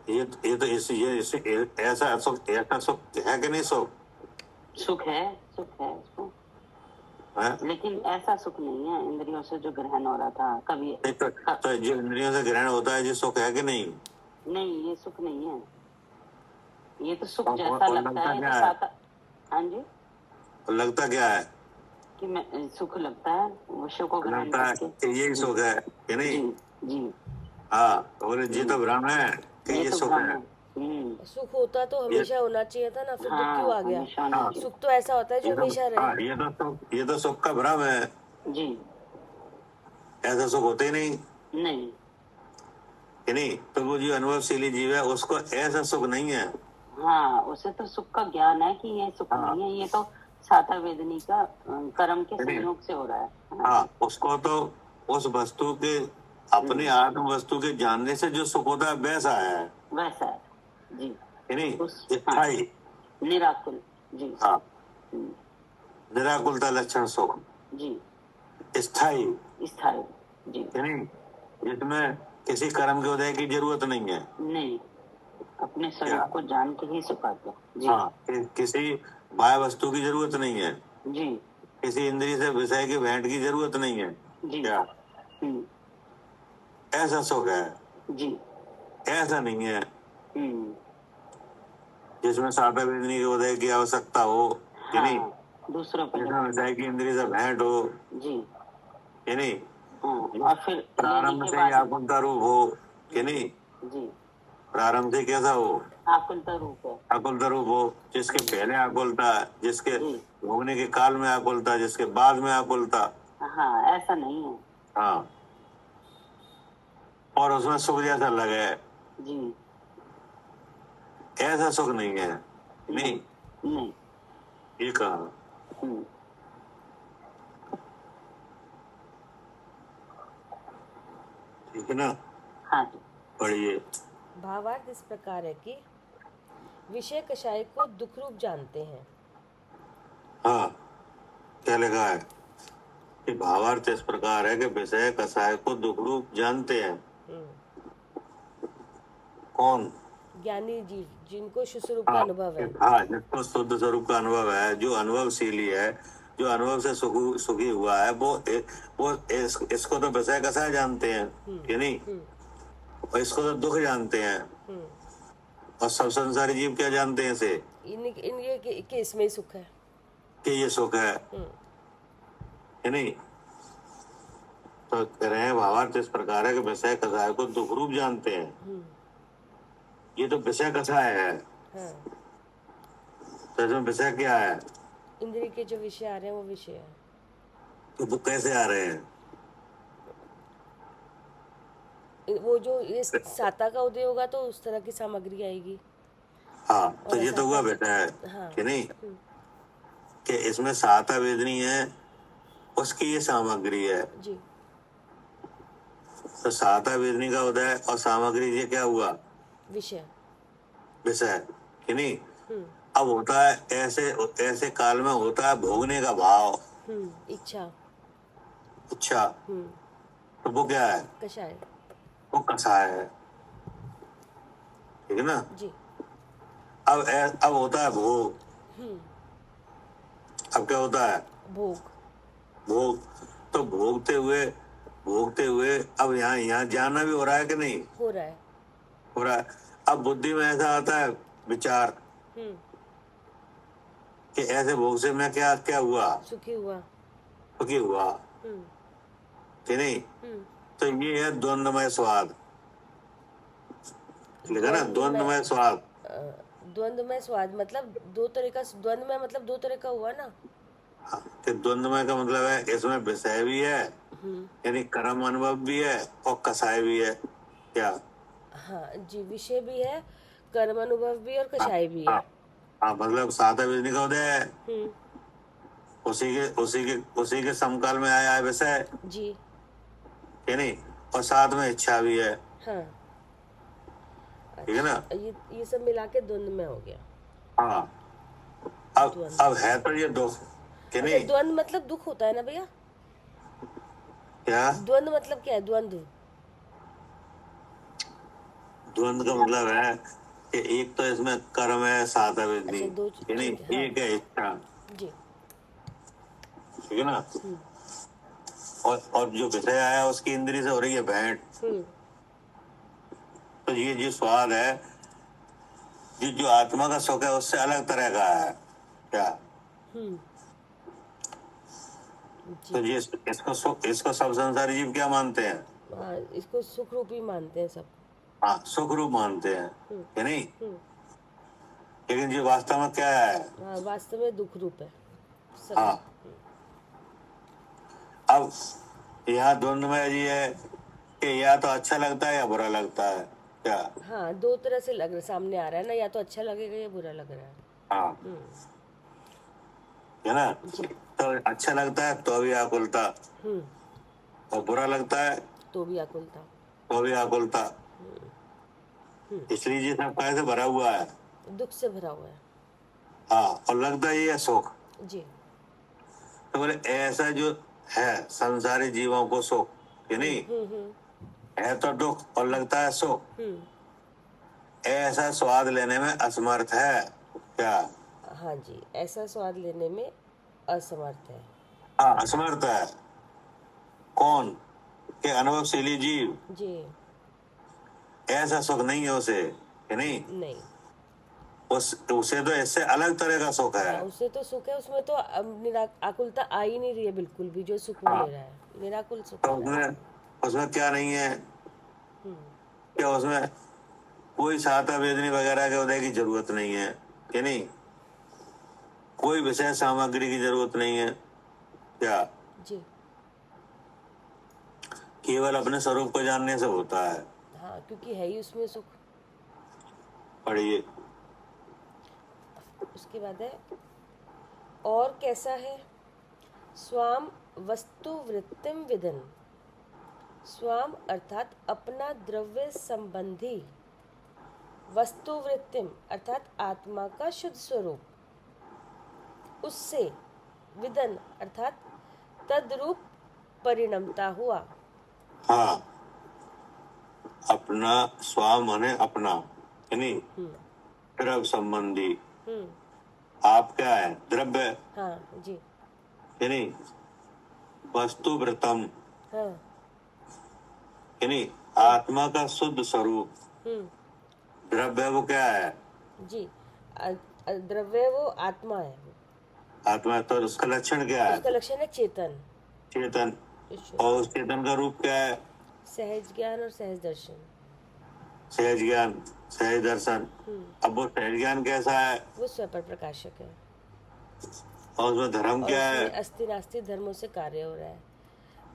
ये तो ऐसा सुख है कि नहीं? सुख है उसको, लेकिन ऐसा सुख नहीं है इंद्रियों से जो ग्रहण हो रहा था कभी। तो जो इंद्रियों से ग्रहण होता है जो सुख है कि नहीं? नहीं, ये सुख नहीं है, ये तो सुख जैसा लगता है। तो साता, हाँ जी, लगता क्या है? कि मैं सुख लगता है विषयों को ग्रहण करके, यही सुख है कि नहीं? जी। हाँ, बोले जी तो भ्रम है कि ये सुख है। सुख होता तो हमेशा होना चाहिए था ना, फिर दुख क्यों आ गया? सुख तो ऐसा होता है जो हमेशा रहे। ये तो सुख का भ्रम है जी, ऐसा सुख होते ही नहीं नहीं। नहीं। तो वो जो अनुभवशीली जीव है उसको ऐसा सुख नहीं है। हाँ, उसे तो सुख का ज्ञान है कि ये सुख नहीं है, ये तो साता वेदनी का कर्म के संयोग से हो रहा है। हाँ, उसको तो उस वस्तु के अपने आत्म वस्तु के जानने से जो सुख होता है वैसा है जी। कि नहीं, उस- स्थायी, निराकुल। जी। हाँ, हम्म, निराकुलता लक्षण सुख, जी। स्थायी, स्थायी। जी। कि नहीं, जिसमें किसी कर्म के उदय की जरूरत नहीं है। नहीं, अपने क्या? स्वरूप को जान के ही सुख आता है। जी। हाँ, किसी बाह्य वस्तु की जरूरत नहीं है, जी। किसी इंद्रिय से विषय की भेंट की जरूरत नहीं है। जी। क्या? हम्म, ऐसा सुख है, जी। ऐसा नहीं है हम्म, जिसमें सातव वेदनी के उदय की आवश्यकता हो, कि नहीं, हाँ, दूसरों पर जिसमें विषय की इंद्रिय से भेंट हो, जी। कि नहीं, हाँ, और फिर लेने प्रारंभ के से ही बाद आकुलता रूप हो, कि नहीं, जी प्रारंभ से कैसा हो, आकुलता रूप है। आकुलता रूप हो, जिसके पहले आकुलता, जिसके जी। भोगने के काल में आकुलता, जिसके बाद में आकुलता। हाँ, ऐसा नहीं है। हाँ, और उसमें सुख जैसा लगे, जी। ऐसा सुख नहीं है। नहीं, नहीं। ये कहा। हम्म, ठीक है ना, हाँ जी। पढ़िए। भावार्थ इस प्रकार है कि विषय कषाय को दुख रूप जानते हैं। हाँ, क्या लिखा है कि भावार्थ इस प्रकार है कि विषय कसाय को दुख रूप जानते हैं। कौन? ज्ञानी जीव, जिनको शुद्ध स्वरूप का हाँ, अनुभव है। हाँ, जिसको शुद्ध स्वरूप का अनुभव है, जो अनुभवशीली है, जो अनुभव से सुखी हुआ है, वो इसको तो विषय कसाय जानते हैं, कि नहीं, और इसको तो दुख जानते हैं। और सब संसारी जीव क्या जानते हैं इसे? इन ये कि इसमें ही सुख है। कि ये सुख है, कि नहीं। तो कह रहे हैं भावार्थ इस प्रकार है कि विषय कसाय को दुख रूप जानते हैं। ये तो विषय कसाय है, हाँ, तो इसमें विषय क्या है? इंद्रिय के जो विषय आ रहे हैं वो विषय है। तो वो कैसे आ रहे हैं? वो जो ये साता का उदय होगा तो उस तरह की सामग्री आएगी। हाँ, तो और ये तो हुआ बेटा है, हाँ। कि नहीं, कि इसमें साता वेदनी है, उसकी ये सामग्री है। जी। तो साता वेदनी का उदय और सामग्री, ये क्या हुआ? विषय। विषय, कि नहीं। अब होता है ऐसे ऐसे काल में होता है भोगने का भाव, इच्छा। अच्छा, तो वो क्या है? कषाय। वो कसाय है, ठीक है ना। जी। अब होता है भोग। अब क्या होता है? भोग। भोग। तो भोगते हुए अब यहाँ जाना भी हो रहा है, कि नहीं हो रहा है। हो रहा है। अब बुद्धि में ऐसा आता है विचार कि ऐसे भोग से मैं क्या क्या हुआ? सुखी हुआ। सुखी हुआ, कि नहीं। तो ये है द्वंद्वमय स्वाद, लिखा ना, द्वंद्वमय स्वाद। द्वंद्वमय स्वाद मतलब दो तरह का, द्वंद्व में मतलब दो तरह का हुआ ना। हाँ, कि द्वंद्वमय का मतलब है इसमें विषय भी है, यानी कर्म अनुभव भी है, और कसाय भी है। क्या? हाँ जी, विषय भी है, कर्म अनुभव भी और कषाय भी है। हाँ, मतलब सातव वेदनी का उदय है, उसी के समकाल में आया है विषय जी, कि नहीं, और साथ में इच्छा भी है। हाँ, ठीक है ना। ये सब मिला के द्वंद्व में हो गया। हाँ, अब है तो ये दुख, कि अच्छा, नहीं। द्वंद्व मतलब दुख होता है ना भैया? क्या द्वंद्व मतलब क्या है? द्वंद्व द्वंद्व का मतलब है कि एक तो इसमें कर्म है सातव वेदनी, अच्छा, दो कि नहीं, ठीक है, हाँ। एक है इच्छा, जी। ठीक है ना। और जो विषय आया उसकी इंद्रिय से हो रही है भेंट। तो ये जो स्वाद है, जो आत्मा का सुख है, उससे अलग तरह का है। क्या? तो ये इसको सब संसारी जीव क्या मानते हैं? हाँ, इसको सुख रूप ही मानते हैं सब। हाँ, सुख रूप मानते हैं, कि नहीं। लेकिन ये वास्तव में क्या है? हाँ, वास्तव में दुख रूप है सब। हाँ, अब यहाँ द्वंद्व में ये है कि या तो अच्छा लगता है या बुरा लगता है। क्या? हाँ, दो तरह से लग सामने आ रहा है ना, या तो अच्छा लगेगा या बुरा लग रहा है। हाँ, है ना। तो अच्छा लगता है तो भी आकुलता, और बुरा लगता है तो भी आकुलता। तो भी आकुलता। इसलिए ये सब कैसे भरा हुआ है? दुख से भरा हुआ है। हाँ, और लगता ही है सुख। जी। तो बोले ऐसा जो है संसारी जीवों को सुख, कि नहीं है तो दुख और लगता है सुख, ऐसा स्वाद लेने में असमर्थ है क्या? हाँ जी, ऐसा स्वाद लेने में असमर्थ है। हाँ, असमर्थ है। कौन? के अनुभवशीली जीव। जी। ऐसा सुख नहीं है उसे, कि नहीं? नहीं। उसे तो इससे अलग तरह का सुख है। हाँ, उसे तो सुख है, उसमें तो अब आकुलता आ ही नहीं रही है बिल्कुल भी, जो सुख वो हाँ। ले रहा है निराकुल सुख तो ले रहा है। उसमें क्या नहीं है? क्या उसमें कोई सहायता वेदनी वगैरह के उदय की जरूरत नहीं है, कि नहीं? कोई विशेष सामग्री की जरूरत नहीं है क्या? जी। केवल अपने स्वरूप को जानने से होता है। हाँ, क्योंकि है ही उसमें सुख। पढ़िए। उसके बाद है और कैसा है, स्वाम वस्तु वृत्तिम विदन। स्वाम अर्थात अपना द्रव्य संबंधी, वस्तु वृत्तिम अर्थात आत्मा का शुद्ध स्वरूप, उससे विदन अर्थात तद्रूप परिणमता हुआ। हाँ, अपना स्वाम माने अपना, है नहीं? द्रव्य संबंधी। आप क्या है? द्रव्य, हाँ जी। है नहीं? वस्तु वृतम, हाँ। है नहीं? आत्मा का शुद्ध स्वरूप। द्रव्य वो क्या है? जी, द्रव्य वो आत्मा है। आत्मा, तो उसका लक्षण क्या है? उसका लक्षण है चेतन। चेतन। ईश्वर। और उस चेतन का रूप क्या है? सहज ज्ञान और सहज दर्शन। सहज ज्ञान, सहज दर्शन। अब वो सहज ज्ञान कैसा है? वो स्वपर प्रकाशक है। और उसमें धर्म और क्या उसमें है? अस्थि नास्ति धर्मों से कार्य हो रहा है।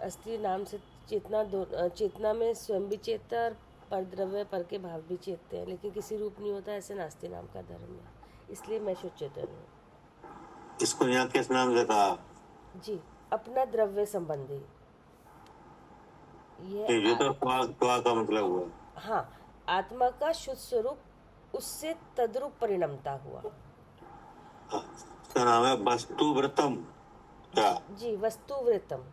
अस्थि नाम से चेतना, चेतना में स्वयं भी चेतता और पर द्रव्य पर के भाव भी चेतते हैं, लेकिन किसी रूप नहीं होता, ऐसे नास्ति नाम का धर्म है। इसलिए मैं शुद्ध चेतन हूँ। इसको यहाँ किस नाम से कहा? जी, अपना द्रव्य संबंधी। ये तो त्वा का मतलब हुआ। हाँ, आत्मा का शुद्ध स्वरूप उससे तद्रूप परिणमता हुआ। इसका नाम है वस्तु वृतम। क्या? जी, वस्तु वृतम।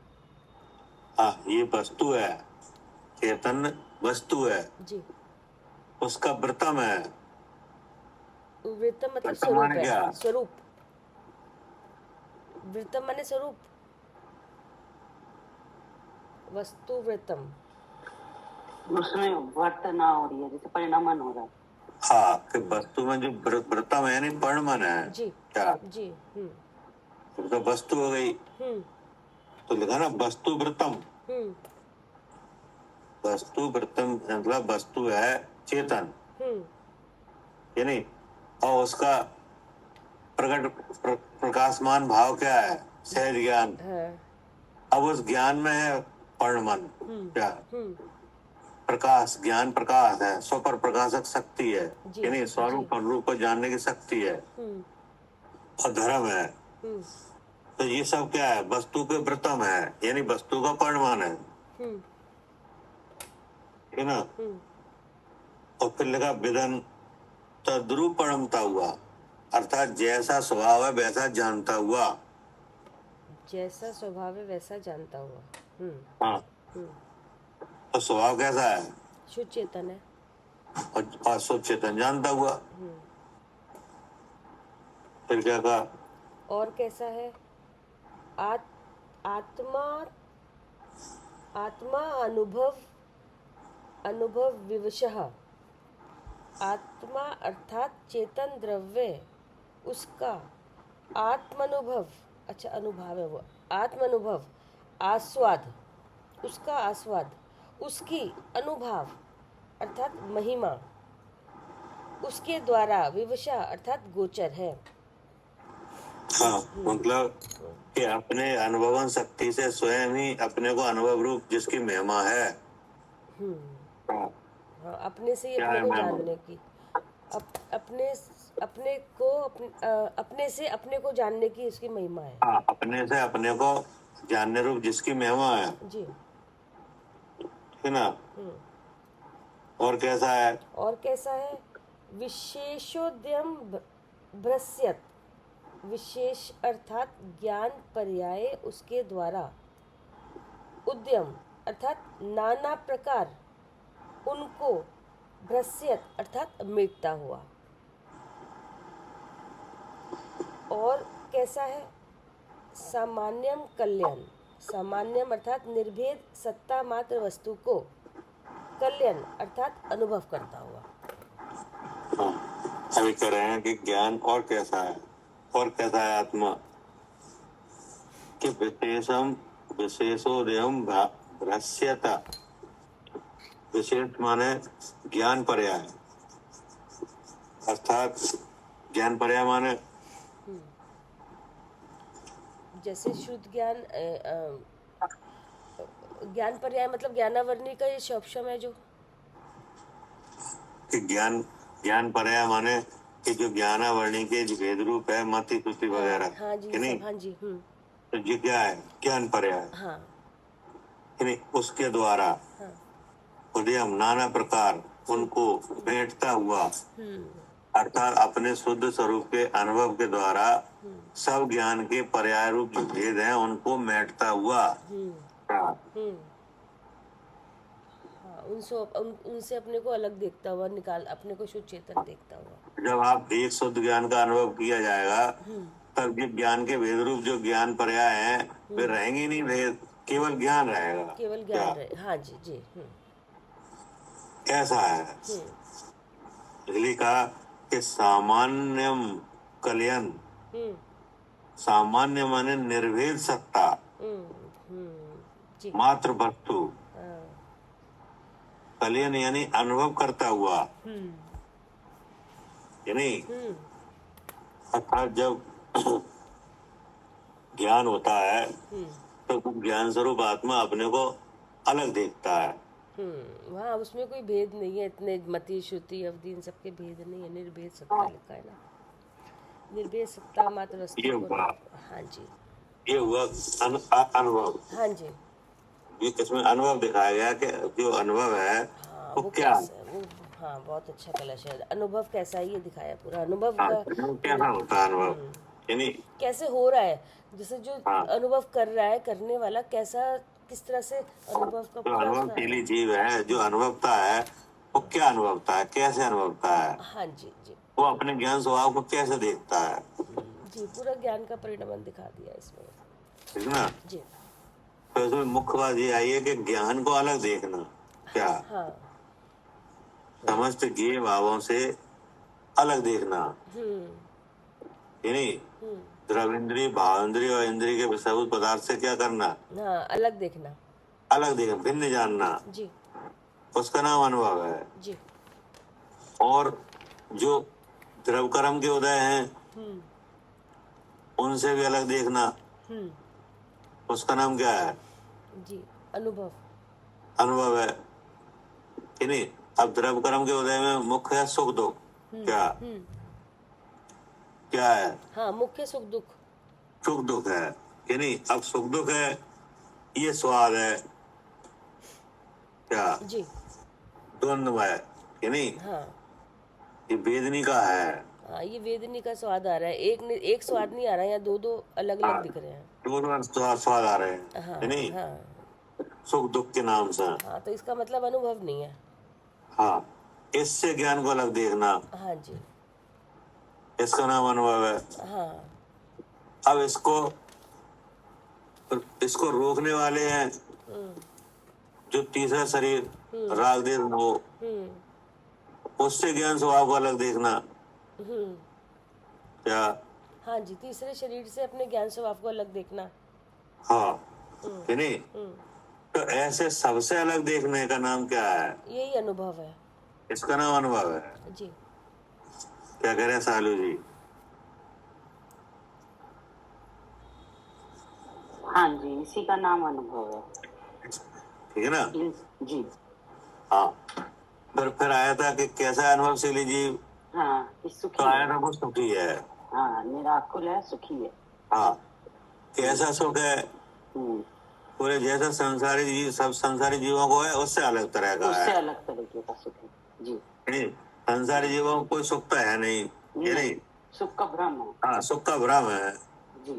हाँ, ये वस्तु है, चेतन वस्तु है। जी। उसका वृतम है। वृतम मतलब वृतम स्वरूप माने क्या? है, स्वरूप। वृतम माने स्वरूप। वस्तु वृतम। उसमें वर्तना हो रही है, जैसे परिणामन हो रहा है। हाँ, कि वस्तु में जो वृतम है यानी परिणमन है। जी। क्या? जी। तो वस्तु हो गई, तो लिखा ना वस्तु वृतम। वस्तु वृतम मतलब वस्तु है चेतन, यानी, और उसका प्रकाशमान भाव क्या है? सहज ज्ञान। अब उस ज्ञान में है परिणमन। क्या? प्रकाश, ज्ञान प्रकाश है, स्वपर प्रकाशक शक्ति है, यानी स्वरूप और रूप को जानने की शक्ति है, और धर्म है। तो ये सब क्या है? वस्तु के वृतम है, यानी वस्तु का परिणमन है ना? और फिर लगा विधन तद्रूप परिणमता हुआ, अर्थात जैसा स्वभाव है वैसा जानता हुआ। जैसा स्वभाव है वैसा जानता हुआ। हाँ, तो स्वभाव कैसा है? शुद्ध चेतन है। और शुद्ध चेतन जानता हुआ। फिर क्या कहा? और कैसा है? आत्मा अनुभव विवशः। आत्मा अर्थात चेतन द्रव्य, उसका आत्मानुभव, अच्छा अनुभाव है वो, आत्मानुभव, आस्वाद, उसका आस्वाद, उसकी अनुभाव अर्थात महिमा, उसके द्वारा विवशा अर्थात गोचर है। हाँ, मतलब कि अपने अनुभवन शक्ति से स्वयं ही अपने को अनुभव रूप जिसकी महिमा है। हाँ, अपने से ही अपने को जानने की, अपने से अपने को जानने की उसकी महिमा है। हाँ, अपने से अपने को जानने रूप जिसकी महिमा है जी, है ना? और कैसा है? और कैसा है? विशेषोद्यम भ्रस्यत, विशेष अर्थात ज्ञान पर्याय उसके द्वारा, उद्यम अर्थात नाना प्रकार, उनको, भ्रस्यत अर्थात मिटता हुआ। और कैसा है? सामान्यम कल्याण, सामान्यम अर्थात निर्भेद सत्ता मात्र वस्तु को, कल्याण अर्थात अनुभव करता हुआ। हाँ, अभी कह रहे हैं कि ज्ञान और कैसा है, और कैसा है आत्मा कि विशेषम विशेषोदयम भ्रस्यता, विशेष माने ज्ञान पर्याय, अर्थात ज्ञान पर्याय माने जैसे शुद्ध ज्ञान, ज्ञान पर्याय मतलब ज्ञानावरणी का ये शब्द है जो कि ज्ञान पर्याय माने कि जो ज्ञानावरणी के जो भेद रूप है, मति श्रुति वगैरह, हाँ जी, कि नहीं? हाँ जी, तो ये क्या है? ज्ञान पर्याय, हाँ, कि नहीं? उसके द्वारा हाँ, उदयम नाना प्रकार, उनको बैठता हुआ, अर्थात अपने शुद्ध स्वरूप के अनुभव के द्वारा सब ज्ञान के पर्याय रूप जो भेद हैं उनको मेटता हुआ। हाँ, उनसे अपने को अलग देखता हुआ, निकाल अपने को शुद्ध चेतन देखता हुआ। जब आप एक शुद्ध ज्ञान का अनुभव किया जाएगा तब ये ज्ञान के भेद रूप जो ज्ञान पर्याय हैं वे रहेंगे नहीं, भेद केवल ज्ञान रहेगा। केवल ज्ञान रहे, हाँ जी जी। ऐसा है, इसलिए कहा कि सामान्यम कल्याण, सामान्य माने निर्भेद सत्ता जी, मात्र वस्तु, कल्याण यानी अनुभव करता हुआ, यानी अर्थात जब ज्ञान होता है तो ज्ञान स्वरूप आत्मा अपने को अलग देखता है। वहाँ उसमें कोई भेद नहीं है, इतने मति श्रुति अवधि इन सबके भेद नहीं है, निर्भेद सत्ता लिखा है ना, निर्भेद सत्ता मात्र वस्तु ये को। हुआ, हाँ जी, ये हुआ अनुभव। हाँ जी, ये इसमें अनुभव दिखाया गया कि जो अनुभव है हाँ, वो क्या कैसा है वो, हाँ बहुत अच्छा कलश है। अनुभव कैसा है ये दिखाया पूरा, अनुभव कैसा होता है अनुभव, यानी कैसे हो रहा है, जैसे जो हाँ। अनुभव कर रहा है करने वाला कैसा, किस तरह से अनुभव का जो पूरा अनुभवशीली जीव है, जो अनुभवता है वो क्या अनुभवता है, कैसे अनुभवता है, हाँ जी जी वो अपने ज्ञान स्वभाव को कैसे देखता है, जी, पूरा ज्ञान का परिणाम दिखा दिया इसमें, ठीक ना? जी, तो इसमें मुख्य बात ये आई है कि ज्ञान को अलग देखना, क्या हाँ, समस्त ज्ञेय भावों से अलग देखना, यानी द्रविंद्री, भावेंद्री और इंद्री के विषयभूत पदार्थ से क्या करना, हाँ अलग देखना, अलग देखना, भिन्न जानना, जी उसका नाम अनुभव है। जी, और जो द्रव कर्म के उदय हैं उनसे भी अलग देखना, उसका नाम क्या है? जी, अनुभव, अनुभव है, कि नहीं? अब द्रव कर्म के उदय में मुख्य है सुख दुख, क्या क्या है? हाँ मुख्य सुख दुख, सुख दुख है, कि नहीं? अब सुख दुख है, ये स्वाद है, क्या जी, द्वंद्व है, कि नहीं? हाँ ये वेदनी का है, हाँ, ये वेदनी का स्वाद आ रहा है, एक स्वाद नहीं आ रहा है, यहाँ दो दो अलग अलग दिख रहे हैं। दोनों स्वाद आ रहे हैं, हाँ कि नहीं? हाँ सुख दुख के नाम से। हाँ, तो इसका मतलब अनुभव नहीं है। हाँ, इससे ज्ञान को अलग देखना, हाँ जी, इसका नाम अनुभव है। हाँ अब इसको रोकने वाले हैं जो तीसरा शरीर, राग देश मोह, उससे ज्ञान स्वभाव को अलग देखना, क्या? हाँ जी, तीसरे शरीर से अपने ज्ञान स्वभाव को अलग देखना, हाँ, कि नहीं? तो ऐसे सबसे अलग देखने का नाम क्या है? यही अनुभव है। इसका नाम अनुभव है। जी, क्या कह रहे हैं सालू जी? हाँ जी, इसी का नाम अनुभव है। ठीक है ना? जी हाँ, फिर आया था कि कैसा अनुभवशीली जीव? हाँ, सुखी तो आया है। था वो सुखी है। हाँ, निराकुल है, सुखी है। हाँ, कैसा सुख है? पूरे जैसा संसारी जीव, सब संसारी जीवों को है उससे अलग तरह का उससे है, अलग तरीके का सुख है। जी नहीं? संसारी जीवों को कोई सुख तो है नहीं, ये नहीं। सुख का भ्रम है। हाँ, सुख का भ्रम है। जी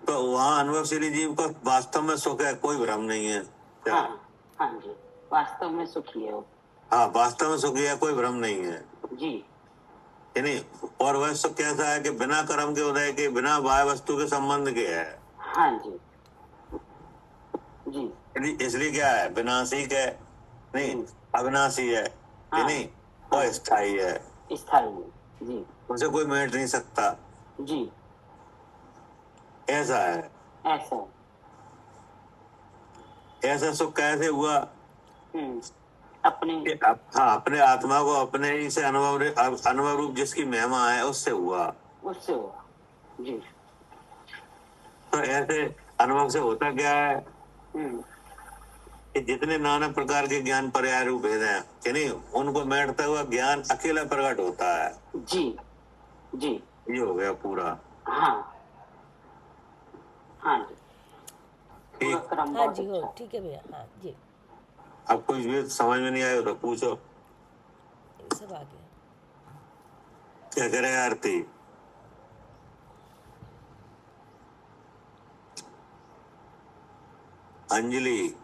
तो वहाँ अनुभवशीली जीव को वास्तव में सुख है, कोई भ्रम नहीं है क्या? हाँ हाँ जी, वास्तव में सुखी है वो। हाँ, वास्तव में सुखी है, कोई भ्रम नहीं है, जी ये नहीं। और वह सुख कैसा है कि बिना कर्म के उदय के, बिना बाह्य वस्तु के संबंध के है। हाँ जी जी इसलिए क्या है, विनाशी है नहीं, अविनाशी है, ये नहीं, और स्थायी है, स्थायी है। जी उसे कोई मेट नहीं सकता, जी ऐसा है। ऐसा ऐसा सुख कैसे हुआ? अपने हाँ, अपने आत्मा को अपने ही से अनुभव रूप जिसकी महिमा है उससे हुआ। उससे हुआ। जी तो ऐसे अनुभव से होता क्या है कि जितने नाना प्रकार के ज्ञान पर्याय रूप भेद हैं कि नहीं, उनको मेटता हुआ ज्ञान अकेला प्रकट होता है। जी जी ये हो गया पूरा। हाँ हाँ जी, पूरा ठीक। क्रम हाँ बहुत जी, हो अच्छा है। ठीक है भैया। हाँ जी, अब कुछ भी समझ में नहीं आया तो पूछो। ये सब आ गया। क्या करे आरती? अंजलि?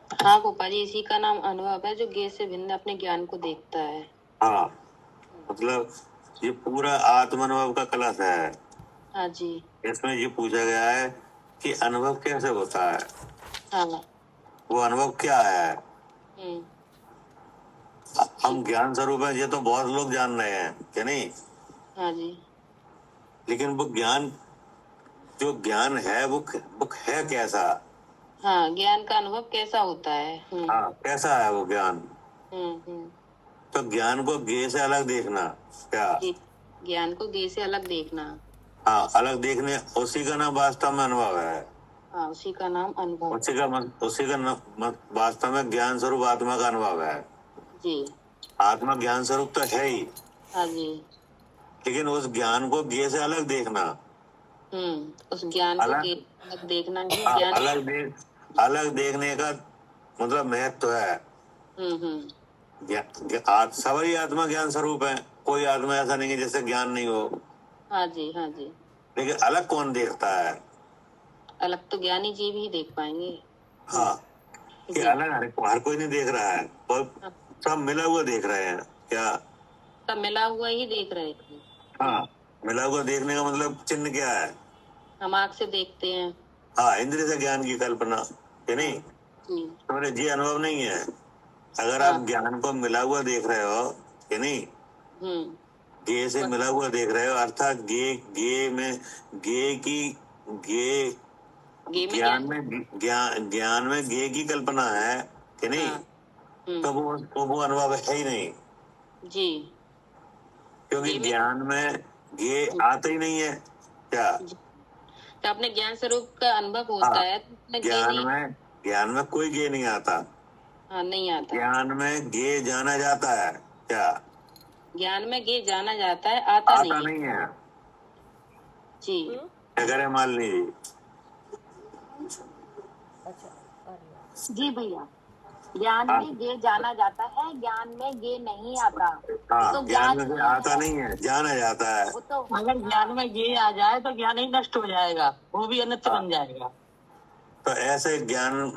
हाँ गोपाल जी, इसी का नाम अनुभव है, जो ज्ञेय से भिन्न अपने ज्ञान को देखता है। हाँ, मतलब ये पूरा आत्मानुभव का कलश है। हाँ जी। इसमें ये पूछा गया है कि अनुभव कैसे होता है, हाँ। वो अनुभव क्या है। हम्म। हम ज्ञान स्वरूप है, ये तो बहुत लोग जान रहे हैं कि नहीं, हाँ जी। लेकिन वो ज्ञान, जो ज्ञान है वो है कैसा? हाँ, ज्ञान का अनुभव कैसा होता है। हाँ, कैसा है वो ज्ञान? हम्म। तो ज्ञान को ज्ञेय से अलग देखना क्या? ज्ञान को ज्ञेय से अलग देखना। हाँ, अलग देखने, उसी का नाम वास्तव में अनुभव है। हाँ, उसी का नाम अनुभव। उसी का वास्तव में ज्ञान स्वरूप आत्मा का अनुभव है। जी। आत्मा ज्ञान स्वरूप तो है ही, हाँ जी। लेकिन उस ज्ञान को ज्ञेय से अलग देखना। उस ज्ञान को अलग, अलग देखना ही हाँ, ज्ञान। अलग देखने का मतलब महत्व है। सभी आत्मा ज्ञान स्वरूप है, कोई आत्मा ऐसा नहीं है जिससे ज्ञान नहीं हो। हाँ जी, हाँ जी। लेकिन अलग कौन देखता है? अलग तो ज्ञानी जीव ही देख पाएंगे। हाँ, कि अलग हर कोई नहीं देख रहा है, और सब मिला हुआ देख रहे हैं क्या? सब मिला हुआ ही देख रहे हैं। हाँ, मिला हुआ देखने का मतलब चिन्ह क्या है? हम आँख से देखते हैं। हाँ, इंद्रिय से ज्ञान की कल्पना, कि नहीं? तुम्हारे जी अनुभव नहीं है। अगर आप ज्ञान को मिला हुआ देख रहे हो कि नहीं, ज्ञेय से मिला हुआ देख रहे हो, अर्थात ज्ञान में ज्ञेय की कल्पना है कि नहीं, तो वो अनुभव है ही नहीं जी, क्योंकि ज्ञान में ज्ञेय आता ही नहीं है क्या? तो अपने ज्ञान स्वरूप का अनुभव होता है तो ज्ञान में कोई ज्ञेय नहीं आता। हाँ, नहीं आता। ज्ञान में ज्ञेय जाना जाता है क्या? ज्ञान में ज्ञेय जाना जाता है, आता नहीं है जी। क्या करे मालिनी जी? जी भैया, ज्ञान में ज्ञेय जाना जाता है, ज्ञान में ज्ञेय नहीं आता। हाँ, तो ज्ञान में आता नहीं है, जाना जाता है। वो तो अगर ज्ञान में ज्ञेय आ जाए तो ज्ञान ही नष्ट हो जाएगा, वो भी अनित्य बन जाएगा। तो ऐसे ज्ञान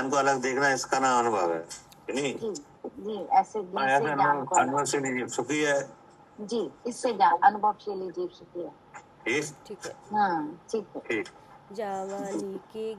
को अलग देखना, इसका नाम अनुभव है कि नहीं? जी ऐसे ज्ञेय से ज्ञान को अनुभवशीली जीव सुखी है। जी, इससे ज्ञान अनुभवशीली जीव सुखी है। ठीक ठीक है। हाँ ठीक है। ठीक। जावानी के ज्ञान